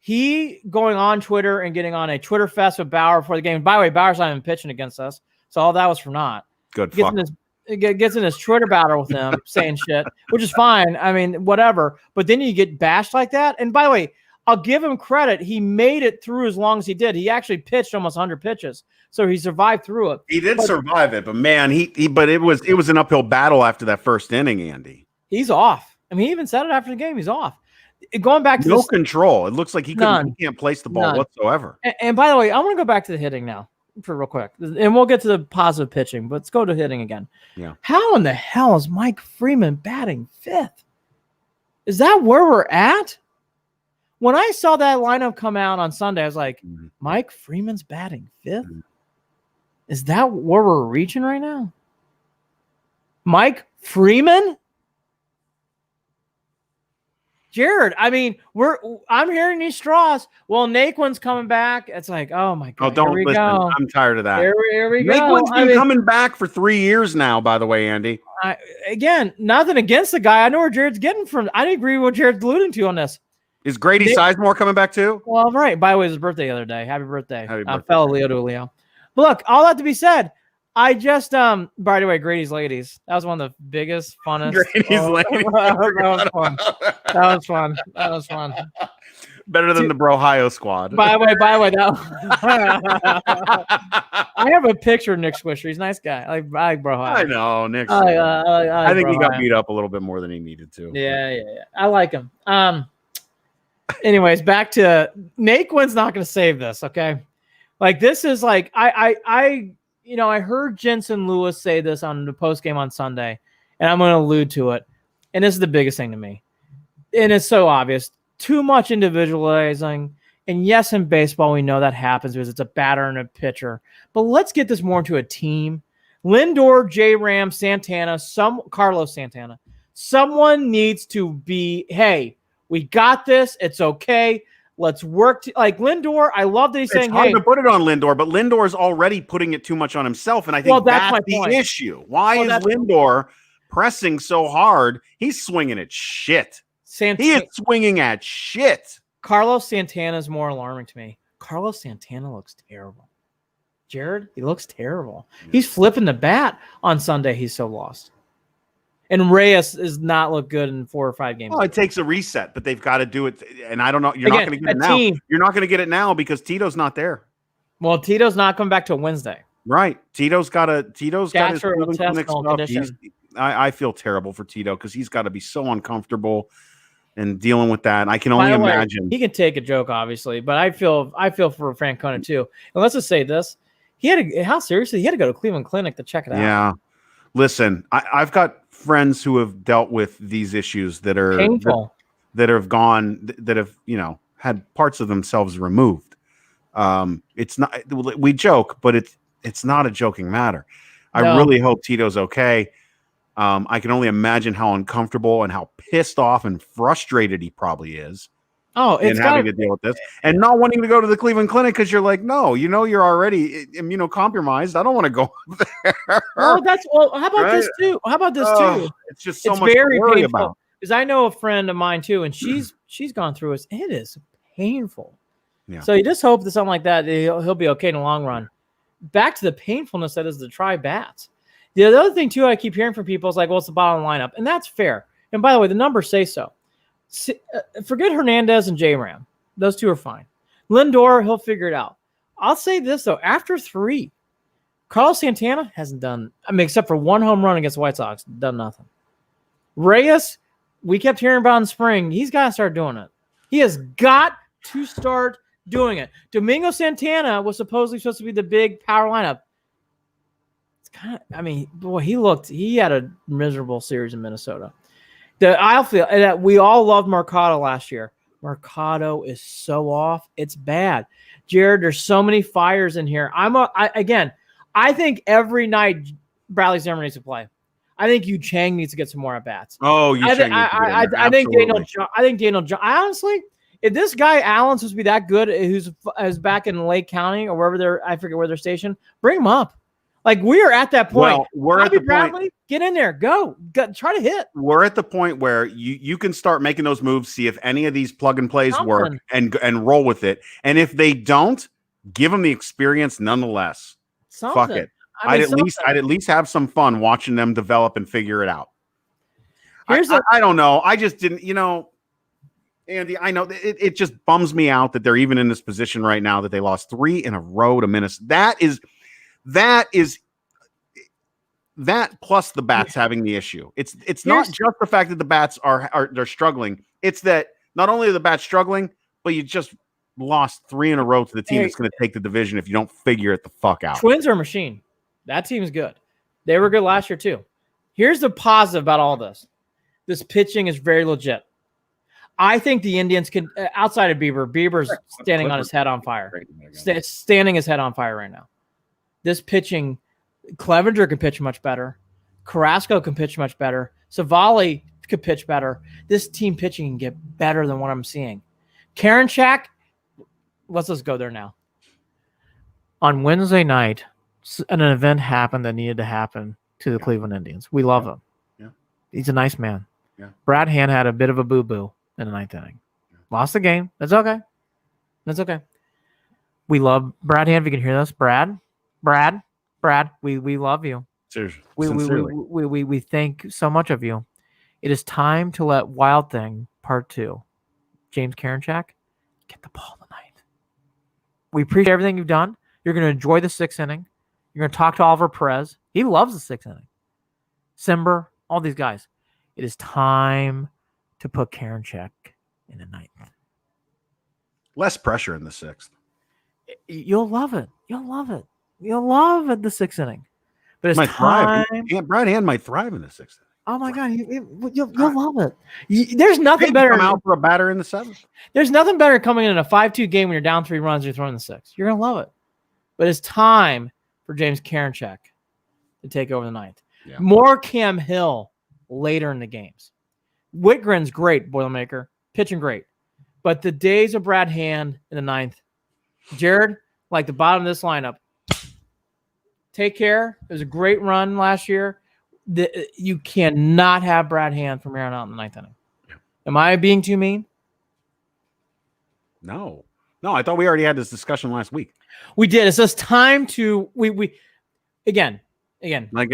he going on Twitter and getting on a Twitter fest with Bauer before the game. By the way, Bauer's not even pitching against us, so all that was for naught. Good. Gets in his Twitter battle with him, saying shit, which is fine. I mean, whatever. But then you get bashed like that. And by the way, I'll give him credit. He made it through as long as he did. He actually pitched almost 100 pitches, so he survived through it. He did survive it, but man, but it was an uphill battle after that first inning, Andy. He's off. I mean, he even said it after the game. He's off. Going back to no control. It looks like he can't place the ball whatsoever. And by the way, I want to go back to the hitting now for real quick, and we'll get to the positive pitching, but let's go to hitting again. Yeah. How in the hell is Mike Freeman batting 5th? Is that where we're at? When I saw that lineup come out on Sunday, I was like, Mike Freeman's batting 5th? Is that where we're reaching right now? Mike Freeman? Jared, I mean, I'm hearing these straws. Well, Naquin's coming back. It's like, oh my god. Oh, don't listen. Go. I'm tired of that. Here we go. Naquin's been coming back for 3 years now, by the way, Andy. Again, nothing against the guy. I know where Jared's getting from. I agree with what Jared's alluding to on this. Is Grady Sizemore coming back too? Well, right. By the way, it was his birthday the other day. Happy birthday. Fellow Leo to Leo. But look, all that to be said, I just by the way, Grady's Ladies. That was one of the biggest, funnest. Grady's Ladies. That was fun. That was fun. Better than the Brohio squad. By the way, that I have a picture of Nick Swisher. He's a nice guy. I like Brohio. I know, Nick. I think Brohio. he got beat up a little bit more than he needed to. Yeah. I like him. Anyways, back to Naquin's not going to save this. Okay. Like this is like, I heard Jensen Lewis say this on the post game on Sunday, and I'm going to allude to it. And this is the biggest thing to me. And it's so obvious. Too much individualizing. And yes, in baseball, we know that happens because it's a batter and a pitcher. But let's get this more into a team. Lindor, J-Ram, Santana, Carlos Santana. Someone needs to be, hey, we got this. It's okay. Let's work. Like Lindor, I love that he's saying, hard to put it on Lindor, but Lindor is already putting it too much on himself. And I think that's the issue. Why is Lindor pressing so hard? He's swinging at shit. He is swinging at shit. Carlos Santana is more alarming to me. Carlos Santana looks terrible. Jared, he looks terrible. Yeah. He's flipping the bat on Sunday. He's so lost. And Reyes does not look good in 4 or 5 games. Well, it takes a reset, but they've got to do it. And I don't know. You're not going to get it now. You're not going to get it now because Tito's not there. Well, Tito's not coming back till Wednesday. Right. Tito's got his clinic stuff. I feel terrible for Tito because he's got to be so uncomfortable and dealing with that. I can only imagine. He can take a joke, obviously, but I feel for Francona too. And let's just say this: he had to go to Cleveland Clinic to check it out. Yeah, listen, I've got friends who have dealt with these issues that are painful, that have had parts of themselves removed. It's not. We joke, but it's not a joking matter. No. I really hope Tito's okay. I can only imagine how uncomfortable and how pissed off and frustrated he probably is. It's having to deal with this and not wanting to go to the Cleveland Clinic because you're like, no, you're already immunocompromised. I don't want to go there. How about this too? It's just so much very to worry painful. about. Because I know a friend of mine too, and she's gone through it. It is painful. Yeah. So you just hope that something like that he'll be okay in the long run. Back to the painfulness that is to try bats. The other thing, too, I keep hearing from people is like, well, it's the bottom lineup. And that's fair. And by the way, the numbers say so. Forget Hernandez and J-Ram. Those two are fine. Lindor, he'll figure it out. I'll say this, though. After 3, Carlos Santana hasn't done, except for 1 home run against the White Sox, done nothing. Reyes, we kept hearing about in spring. He's got to start doing it. He has got to start doing it. Domingo Santana was supposed to be the big power lineup. He had a miserable series in Minnesota. I feel that we all loved Mercado last year. Mercado is so off. It's bad. Jared, there's so many fires in here. I think every night Bradley Zimmer needs to play. I think Yu Chang needs to get some more at bats. Oh, I think Daniel John. Honestly, if this guy Allen's supposed to be that good, who's back in Lake County or wherever I forget where they're stationed, bring him up. Like we are at that point. Well, we're at the Bradley, point. Get in there, go, try to hit. We're at the point where you can start making those moves, see if any of these plug and plays work, and roll with it. And if they don't, give them the experience nonetheless. Fuck it. I'd at least have some fun watching them develop and figure it out. I don't know. I just didn't. Andy, I know it just bums me out that they're even in this position right now that they lost 3 in a row to Minnesota. That plus the bats having the issue. It's not just the fact that the bats they're struggling. It's that not only are the bats struggling, but you just lost 3 in a row to the team that's going to take the division if you don't figure it the fuck out. Twins are a machine. That team's good. They were good last year too. Here's the positive about all this. This pitching is very legit. I think the Indians can, outside of Bieber's standing on his head on fire. Standing his head on fire right now. This pitching, Clevenger can pitch much better. Carrasco can pitch much better. Savali could pitch better. This team pitching can get better than what I'm seeing. Karinchak, let's just go there now. On Wednesday night, an event happened that needed to happen to the Cleveland Indians. We love him. Yeah. He's a nice man. Yeah. Brad Hand had a bit of a boo-boo in the 9th inning. Yeah. Lost the game. That's okay. We love Brad Hand. If you can hear this, Brad, we love you. Seriously. We think so much of you. It is time to let Wild Thing Part 2, James Karinchak, get the ball in the ninth. We appreciate everything you've done. You're going to enjoy the 6th inning. You're going to talk to Oliver Perez. He loves the 6th inning. Simber, all these guys. It is time to put Karinchak in the 9th. Less pressure in the 6th. You'll love it. You'll love it. You'll love it, the 6th inning. But it's might time. Thrive. Brian Hand might thrive in the 6th inning. Oh my God, you'll love it. There's nothing better. Come out for a batter in the 7th. There's nothing better coming in a 5-2 game when you're down 3 runs. You're throwing the 6th. You're gonna love it. But it's time for James Karinchak to take over the 9th. Yeah. More Cam Hill later in the games. Whitgren's great, Boilermaker, pitching great. But the days of Brad Hand in the 9th, Jared, like the bottom of this lineup, take care. It was a great run last year. You cannot have Brad Hand from here on out in the 9th inning. Yeah. Am I being too mean? No, I thought we already had this discussion last week. We did. It's just time to we again. Like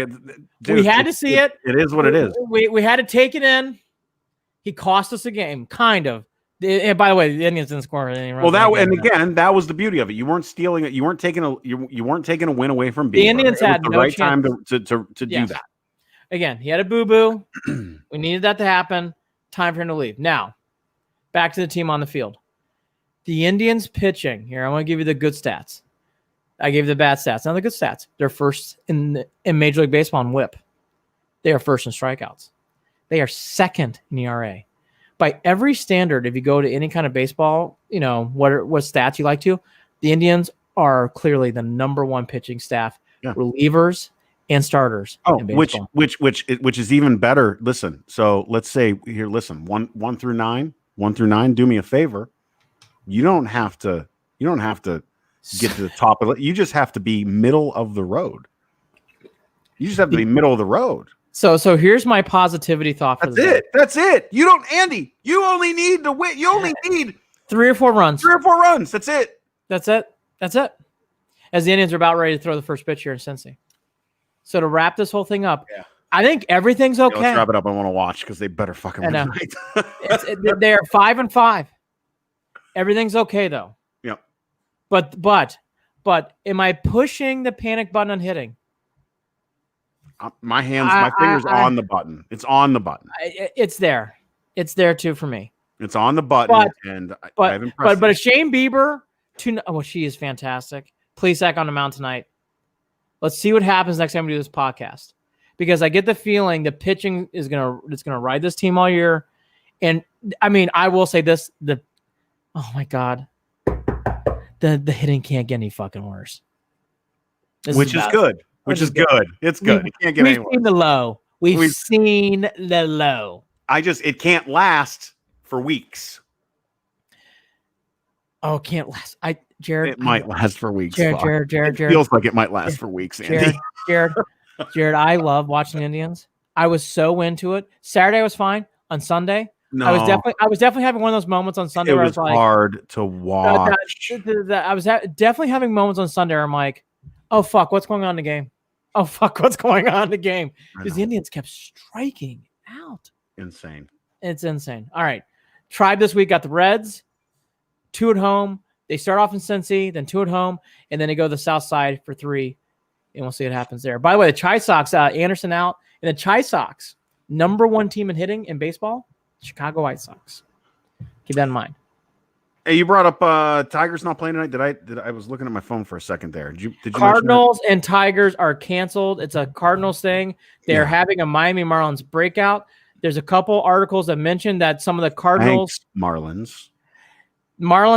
we had to see it. It is what it is. We had to take it in. He cost us a game, kind of. And by the way, the Indians didn't score any runs. Well, that was the beauty of it. You weren't stealing it. You weren't taking a win away from Beaver. The Indians had the no right chance. time to do that. Again, he had a boo-boo. We needed that to happen. Time for him to leave. Now, back to the team on the field. The Indians pitching. Here, I want to give you the good stats. I gave you the bad stats. Now the good stats. They're first in Major League Baseball in WHIP. They are first in strikeouts. They are second in ERA. By every standard, if you go to any kind of baseball, what stats you like to, the Indians are clearly the number 1 pitching staff, relievers and starters. Oh, which is even better. Listen, so let's say here, listen, 1 through 9, do me a favor. You don't have to get to the top of it. You just have to be middle of the road. You just have to be middle of the road. So here's my positivity thought. That's it. You don't, Andy. You only need to win. You only need 3 or 4 runs. 3 or 4 runs. That's it. That's it. As the Indians are about ready to throw the first pitch here in Cincy. So to wrap this whole thing up, I think everything's okay. Let's wrap it up. I want to watch because they better fucking win tonight. They are 5-5. Everything's okay though. Yep. But am I pushing the panic button on hitting? My fingers on the button. It's on the button. It's there. It's there too for me. It's on the button, but a Shane Bieber she is fantastic. Plesac on the mound tonight. Let's see what happens next time we do this podcast, because I get the feeling the pitching is gonna ride this team all year. And I mean, I will say this: oh my God, the hitting can't get any fucking worse. Which is good. It's good. It can't get any worse. We've seen the low. We've seen the low. It can't last for weeks. Oh, it can't last. Jared. It might last for weeks. Jared. It feels like it might last for weeks, Andy. Jared, I love watching the Indians. I was so into it. Saturday was fine. On Sunday, no. I was definitely having one of those moments on Sunday where I was like, hard to watch. I was definitely having moments on Sunday where I'm like, oh fuck, what's going on in the game? Oh fuck, what's going on in the game? Because the Indians kept striking out. Insane. It's insane. All right. Tribe this week got the Reds, 2 at home. They start off in Cincy, then 2 at home, and then they go to the South Side for 3, and we'll see what happens there. By the way, the Chi Sox, Anderson out, and the Chi Sox, number 1 team in hitting in baseball, Chicago White Sox. Keep that in mind. Hey, you brought up Tigers not playing tonight. I was looking at my phone for a second there. Did you Cardinals and Tigers are canceled. It's a Cardinals thing. They're having a Miami Marlins breakout. There's a couple articles that mention that some of the Cardinals Marlins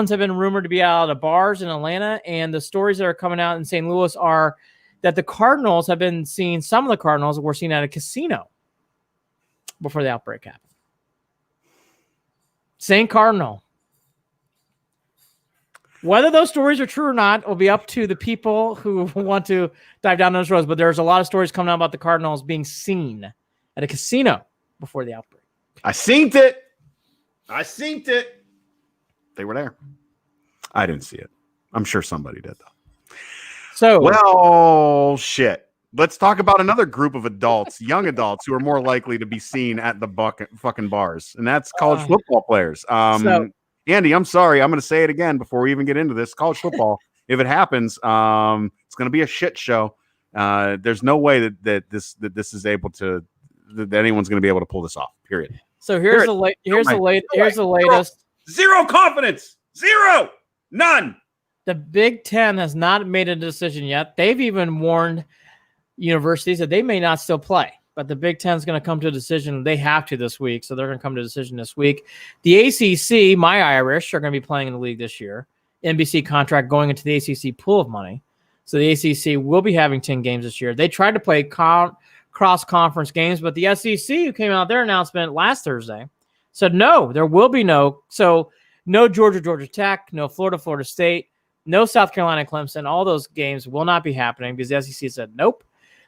have been rumored to be out of bars in Atlanta, and the stories that are coming out in St. Louis are that the Cardinals have been seen. Some of the Cardinals were seen at a casino before the outbreak happened. St. Cardinal. Whether those stories are true or not will be up to the people who want to dive down those roads. But there's a lot of stories coming out about the Cardinals being seen at a casino before the outbreak. I synced it. They were there. I didn't see it. I'm sure somebody did, though. Shit. Let's talk about another group of adults, young adults, who are more likely to be seen at the fucking bars, and that's college football players. Andy, I'm sorry. I'm going to say it again before we even get into this. College football, if it happens, it's going to be a shit show. There's no way that this is able to that anyone's going to be able to pull this off. Period. So here's the latest. Zero confidence. Zero. None. The Big Ten has not made a decision yet. They've even warned universities that they may not still play, but the Big Ten is going to come to a decision. They have to this week, so they're going to come to a decision this week. The ACC, my Irish, are going to be playing in the league this year. NBC contract going into the ACC pool of money. So the ACC will be having 10 games this year. They tried to play cross-conference games, but the SEC, who came out their announcement last Thursday, said no, there will be no. So no Georgia Tech, no Florida State, no South Carolina, Clemson. All those games will not be happening because the SEC said nope.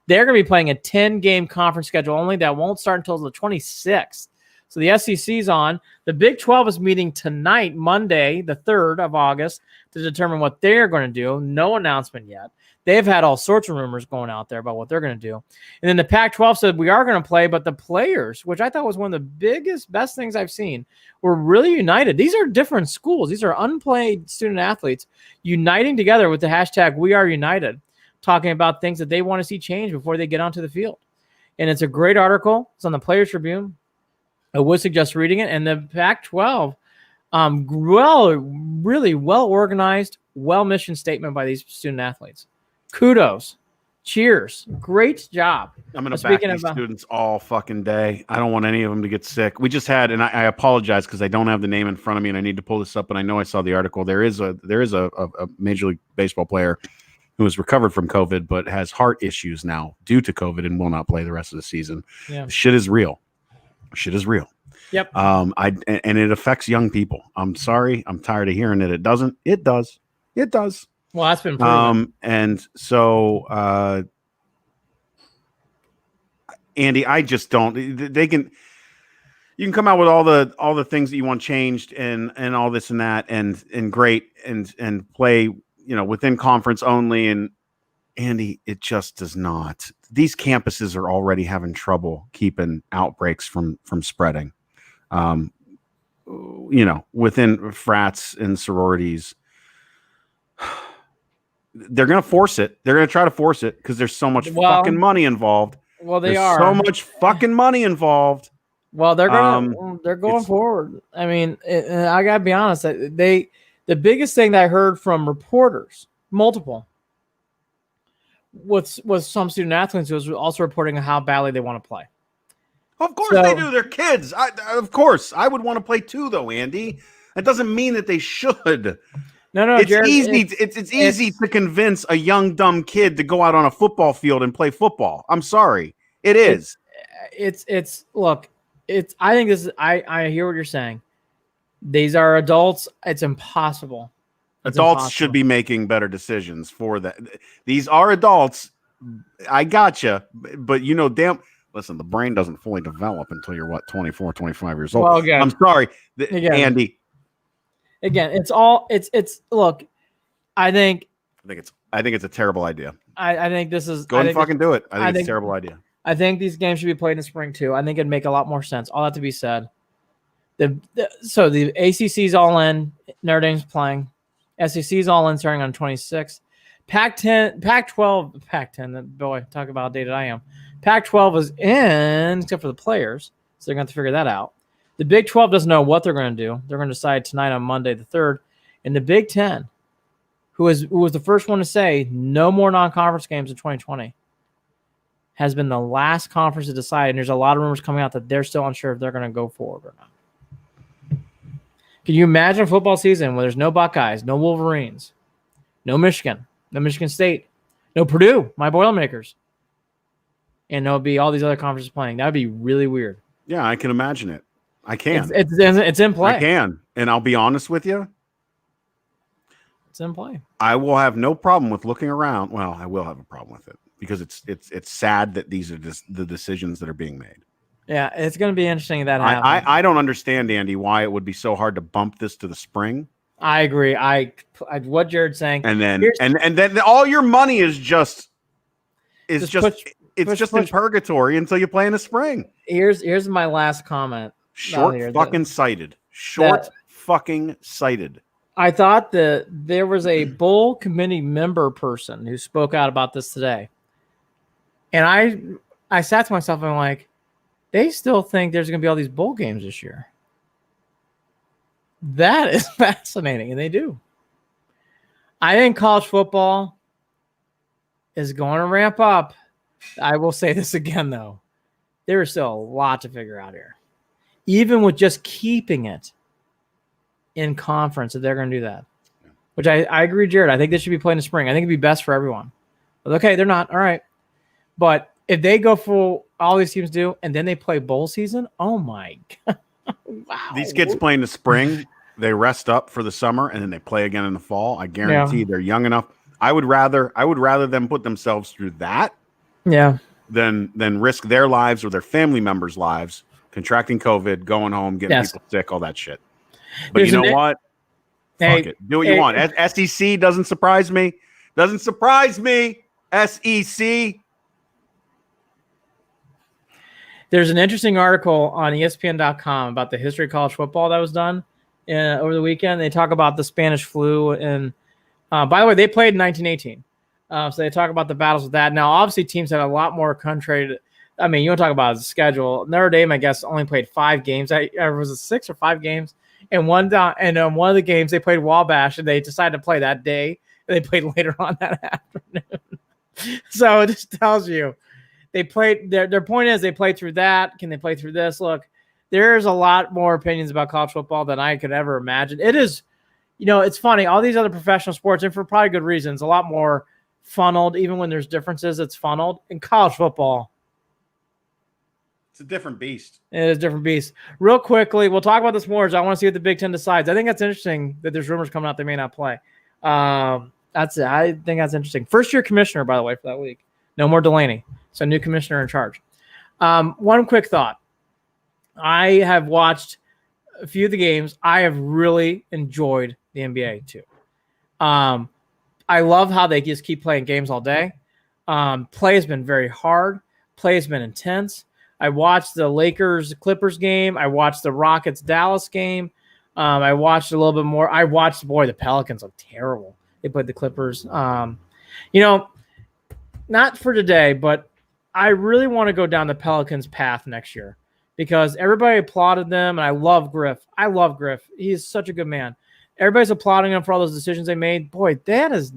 They're going to be playing a 10-game conference schedule only that won't start until the 26th. So the SEC's on. The Big 12 is meeting tonight, Monday, the 3rd of August, to determine what they're going to do. No announcement yet. They've had all sorts of rumors going out there about what they're going to do. And then the Pac-12 said we are going to play, but the players, which I thought was one of the best things I've seen, were really united. These are different schools. These are unplayed student athletes uniting together with the hashtag We Are United, talking about things that they want to see change before they get onto the field. And it's a great article. It's on the Players Tribune. I would suggest reading it. And the Pac-12, really well-organized, well-mission statement by these student athletes. Kudos. Cheers. Great job. I'm going to back these students all fucking day. I don't want any of them to get sick. We just had, and I apologize because I don't have the name in front of me and I need to pull this up, and I know I saw the article. There is a Major League Baseball player who has recovered from COVID but has heart issues now due to COVID and will not play the rest of the season. Yeah. Shit is real. Yep. And it affects young people. I'm sorry. I'm tired of hearing that it doesn't. It does. Well, that's been proven. And so, Andy, I just don't. You can come out with all the things that you want changed and all this and that and great and play, within conference only. And Andy, it just does not. These campuses are already having trouble keeping outbreaks from spreading. Within frats and sororities. They're going to force it. They're going to try to force it because there's so much fucking money involved. Well, there's so much fucking money involved. Well, they're going forward. I mean, I got to be honest. The biggest thing that I heard from reporters, multiple, was some student athletes who was also reporting how badly they want to play. Of course they do. They're kids. Of course. I would want to play too, though, Andy. That doesn't mean that they should. No, it's Jared, easy. It's easy to convince a young dumb kid to go out on a football field and play football. I'm sorry, it is. Look. I think this is. I hear what you're saying. These are adults. It's impossible. Adults should be making better decisions for that. These are adults. I gotcha, but listen, the brain doesn't fully develop until you're 24, 25 years old. Well, again, I'm sorry, Andy. Again, it's look, I think it's a terrible idea. I think this is go and fucking do it. I think it's a terrible idea. I think these games should be played in the spring too. I think it'd make a lot more sense. All that to be said. So the ACC's all in, Notre Dame's playing. SEC's all in starting on 26th. Pac-10, boy, talk about how dated I am. Pac-12 is in, except for the players, so they're going to have to figure that out. The Big 12 doesn't know what they're going to do. They're going to decide tonight on Monday the 3rd. And the Big 10, who was the first one to say no more non-conference games in 2020, has been the last conference to decide. And there's a lot of rumors coming out that they're still unsure if they're going to go forward or not. Can you imagine a football season where there's no Buckeyes, no Wolverines, no Michigan State, no Purdue, my Boilermakers, and there'll be all these other conferences playing? That would be really weird. Yeah, I can imagine it. I can. It's in play. I can. And I'll be honest with you. It's in play. I will have no problem with looking around. Well, I will have a problem with it because it's sad that these are just the decisions that are being made. Yeah, it's going to be interesting that happens. I don't understand, Andy, why it would be so hard to bump this to the spring. I agree. What Jared's saying. And then and then all your money is just in purgatory until you play in the spring. Here's my last comment. Short-sighted. fucking sighted. I thought that there was a bowl committee member person who spoke out about this today. And I sat to myself and I'm like, they still think there's going to be all these bowl games this year. That is fascinating, and they do. I think college football is going to ramp up. I will say this again, though. There is still a lot to figure out here. Even with just keeping it in conference, that they're going to do that. Which I agree, Jared. I think they should be playing in the spring. I think it'd be best for everyone. But okay, they're not. All right. But if they go full, all these teams do, and then they play bowl season, oh my God. Wow. These kids play in the spring, they rest up for the summer, and then they play again in the fall. I guarantee they're young enough. I would rather them put themselves through that than risk their lives or their family members' lives, contracting COVID, going home, getting people sick, all that shit. But you know what? Fuck it. Do what you want. SEC doesn't surprise me. Doesn't surprise me. SEC. There's an interesting article on ESPN.com about the history of college football that was done over the weekend. They talk about the Spanish flu. And by the way, they played in 1918. So they talk about the battles with that. Now, obviously, teams had a lot more country. I mean, you want to talk about the schedule. Notre Dame, I guess, only played 5 games. Was it 6 or 5 games? And one of the games, they played Wabash, and they decided to play that day. And they played later on that afternoon. So it just tells you. They played. Their point is they played through that. Can they play through this? Look, there's a lot more opinions about college football than I could ever imagine. It is, it's funny. All these other professional sports, and for probably good reasons, a lot more funneled. Even when there's differences, it's funneled. In college football, it's a different beast. It is a different beast. Real quickly, we'll talk about this more. I want to see what the Big Ten decides. I think that's interesting that there's rumors coming out they may not play. I think that's interesting. First-year commissioner, by the way, for that week. No more Delaney. So new commissioner in charge. One quick thought. I have watched a few of the games. I have really enjoyed the NBA too. I love how they just keep playing games all day. Play has been very hard. Play has been intense. I watched the Lakers-Clippers game. I watched the Rockets-Dallas game. I watched a little bit more. I watched, the Pelicans look terrible. They played the Clippers. Not for today, but I really want to go down the Pelicans path next year because everybody applauded them, and I love Griff. He is such a good man. Everybody's applauding him for all those decisions they made. Boy, that is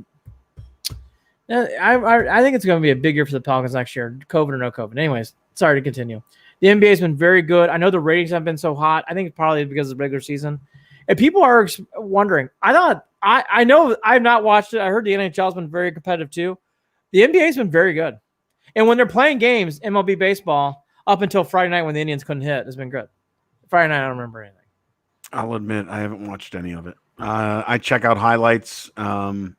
– I think it's going to be a big year for the Pelicans next year, COVID or no COVID. Anyways, sorry to continue. The NBA has been very good. I know the ratings haven't been so hot. I think it's probably because of the regular season. And people are wondering. I know I've not watched it. I heard the NHL has been very competitive too. The NBA has been very good. And when they're playing games, MLB baseball, up until Friday night when the Indians couldn't hit, has been good. Friday night, I don't remember anything. I'll admit I haven't watched any of it. I check out highlights. I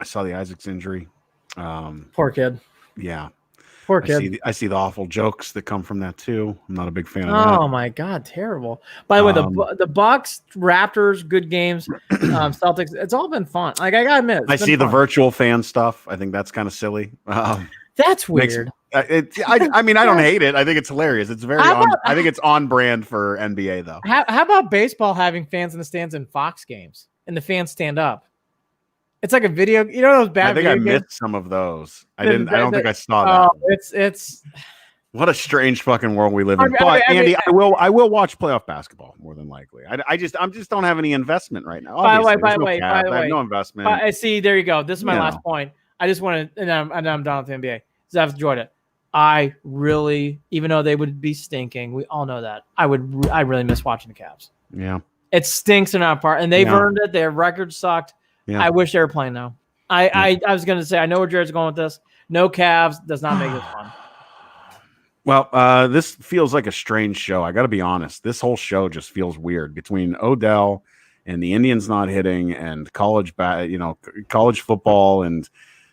saw the Isaacs injury. Poor kid. Yeah. Poor kid. I see the awful jokes that come from that too. I'm not a big fan of that. Oh my God, terrible. By the way, the Bucks, Raptors, good games. Celtics, it's all been fun. Like I gotta admit, I see the virtual fan stuff. I think that's kind of silly. That's weird. I mean, I don't hate it. I think it's hilarious. It's I think it's on brand for NBA though. How about baseball having fans in the stands in Fox games and the fans stand up? It's like a video. You know those bad. I think I missed some of those. I don't think I saw that. It's. What a strange fucking world we live in. But Andy, I will watch playoff basketball more than likely. I just don't have any investment right now. By the way, I have no investment. I see. There you go. This is my last point. I just want to, and I'm done with the NBA. So I've enjoyed it. I really, even though they would be stinking, we all know that. I really miss watching the Cavs. Yeah. It stinks in our part, and they've earned it. Their record sucked. Yeah. I wish they were playing now. I was going to say, I know where Jared's going with this. No Cavs does not make it fun. Well, this feels like a strange show. I got to be honest. This whole show just feels weird between Odell and the Indians not hitting and college football and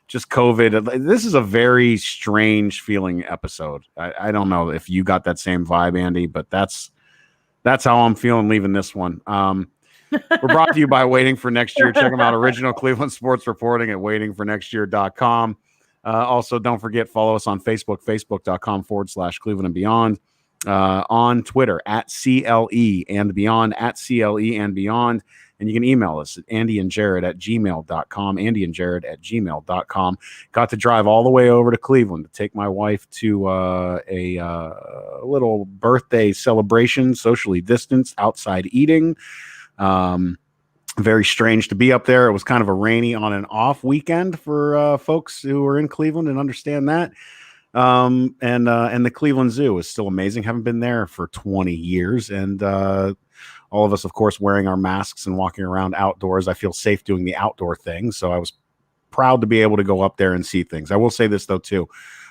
just COVID. This is a very strange feeling episode. I don't know if you got that same vibe, Andy, but that's how I'm feeling leaving this one. We're brought to you by Waiting for Next Year. Check them out. Original Cleveland Sports Reporting at waitingfornextyear.com. Also, don't forget, follow us on Facebook, facebook.com/Cleveland and Beyond. on Twitter at CLE and Beyond, at CLE and Beyond. And you can email us at andyandjared@gmail.com, andyandjared@gmail.com. Got to drive all the way over to Cleveland to take my wife to a little birthday celebration, socially distanced, outside eating. Very strange to be up there. It was kind of a rainy on and off weekend for folks who are in Cleveland and understand that. And the Cleveland Zoo is still amazing. Haven't been there for 20 years. And all of us, of course, wearing our masks and walking around outdoors. I feel safe doing the outdoor thing. So I was proud to be able to go up there and see things. I will say this, though, too.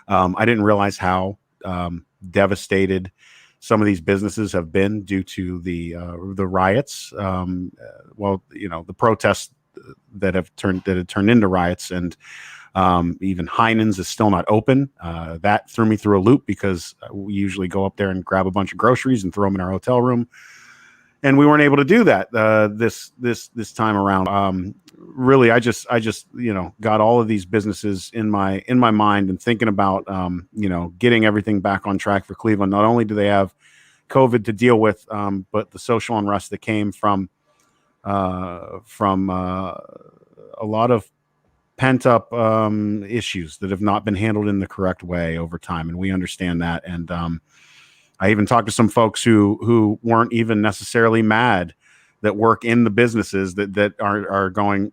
I didn't realize how devastated some of these businesses have been due to the riots. The protests that had turned into riots, and even Heinen's is still not open. That threw me through a loop because we usually go up there and grab a bunch of groceries and throw them in our hotel room, and we weren't able to do that this time around. Really, I just got all of these businesses in my mind and thinking about getting everything back on track for Cleveland. Not only do they have COVID to deal with, but the social unrest that came from a lot of pent up issues that have not been handled in the correct way over time, and we understand that. And I even talked to some folks who weren't even necessarily mad, that work in the businesses that are going,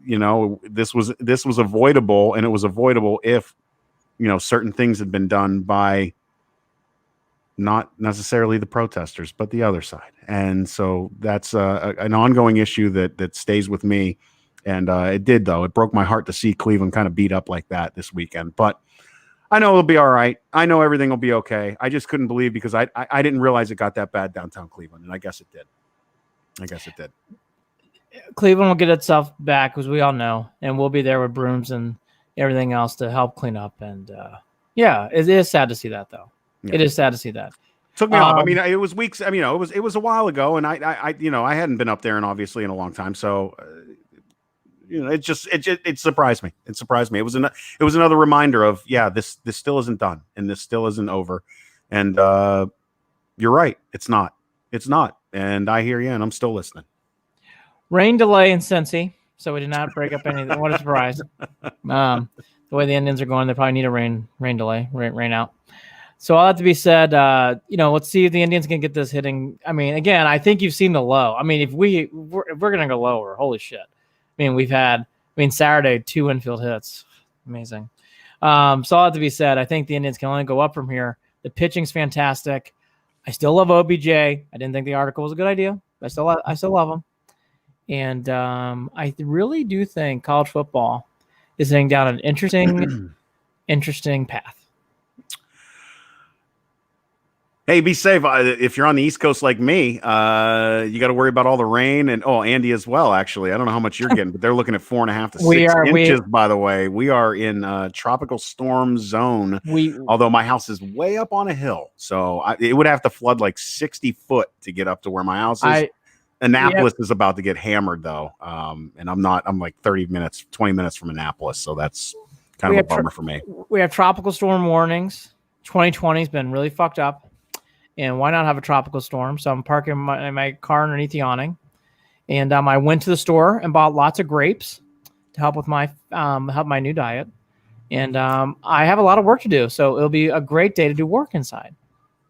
this was avoidable, and it was avoidable if certain things had been done by not necessarily the protesters, but the other side. And so that's an ongoing issue that stays with me. And it did, though. It broke my heart to see Cleveland kind of beat up like that this weekend. But I know it'll be all right. I know everything will be okay. I just couldn't believe, because I didn't realize it got that bad downtown Cleveland, and I guess it did. Cleveland will get itself back, as we all know, and we'll be there with brooms and everything else to help clean up. And it is sad to see that, though. Yeah. It is sad to see that. Took me off. I mean, it was weeks. I mean, it was a while ago, and I hadn't been up there in a long time. So, it surprised me. It surprised me. It was another reminder of, this still isn't done, and this still isn't over. And you're right. It's not. And I hear you, and I'm still listening. Rain delay in Cincy, so we did not break up anything. What a surprise! The way the Indians are going, they probably need a rain delay, rain out. So all that to be said, let's see if the Indians can get this hitting. I mean, again, I think you've seen the low. I mean, if we're going to go lower, holy shit. I mean, we've had, Saturday, 2 infield hits. Amazing. So all that to be said, I think the Indians can only go up from here. The pitching's fantastic. I still love OBJ. I didn't think the article was a good idea. I still love him. And I really do think college football is heading down an interesting path. Hey, be safe. If you're on the East Coast like me, you got to worry about all the rain, and Andy as well. Actually, I don't know how much you're getting, but they're looking at 4.5 to 6 inches. By the way, we are in tropical storm zone. Although my house is way up on a hill, so it would have to flood like 60 foot to get up to where my house is. Annapolis is about to get hammered, though, and I'm like 20 minutes from Annapolis, so that's kind of a bummer for me. We have tropical storm warnings. 2020 has been really fucked up. And why not have a tropical storm? So I'm parking my car underneath the awning. And I went to the store and bought lots of grapes to help with my new diet. And I have a lot of work to do. So it'll be a great day to do work inside.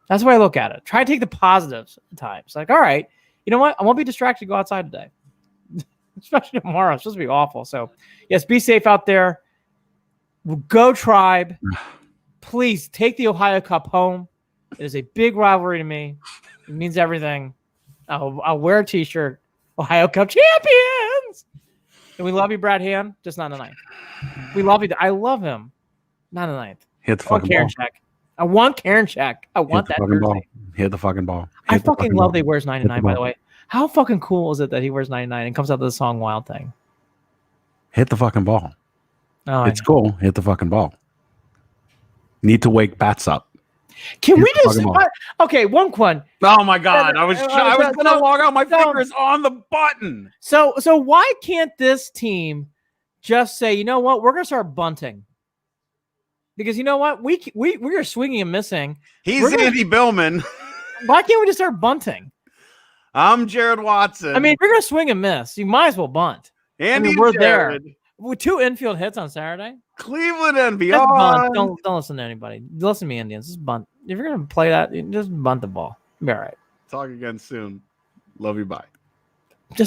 That's the way I look at it. Try to take the positives at times. Like, all right, you know what? I won't be distracted to go outside today. Especially tomorrow. It's supposed to be awful. So, yes, be safe out there. Go Tribe. Please take the Ohio Cup home. It is a big rivalry to me. It means everything. I'll wear a T-shirt. Ohio Cup champions. And we love you, Brad Hand. Just not in the ninth. We love you. I love him. Not in the ninth. Hit the fucking ball. I want Karen check. I want that jersey. Ball. Hit the fucking ball. I fucking love that he wears 99, by the way. How fucking cool is it that he wears 99 and comes out with the song Wild Thing? Hit the fucking ball. Oh, it's cool. Hit the fucking ball. Need to wake bats up. Can we just one? Oh my God! I was gonna log out. My finger's on the button. So why can't this team just say, you know what? We're gonna start bunting. Because you know what? We are swinging and missing. He's Andy Billman. Why can't we just start bunting? I'm Jared Watson. I mean, if you're going to swing and miss, you might as well bunt. Andy we're Jared. there. With 2 infield hits on Saturday. Cleveland and beyond. Bunt. Don't listen to anybody. Listen to me, Indians. Just bunt. If you're going to play that, just bunt the ball. Be all right. Talk again soon. Love you. Bye.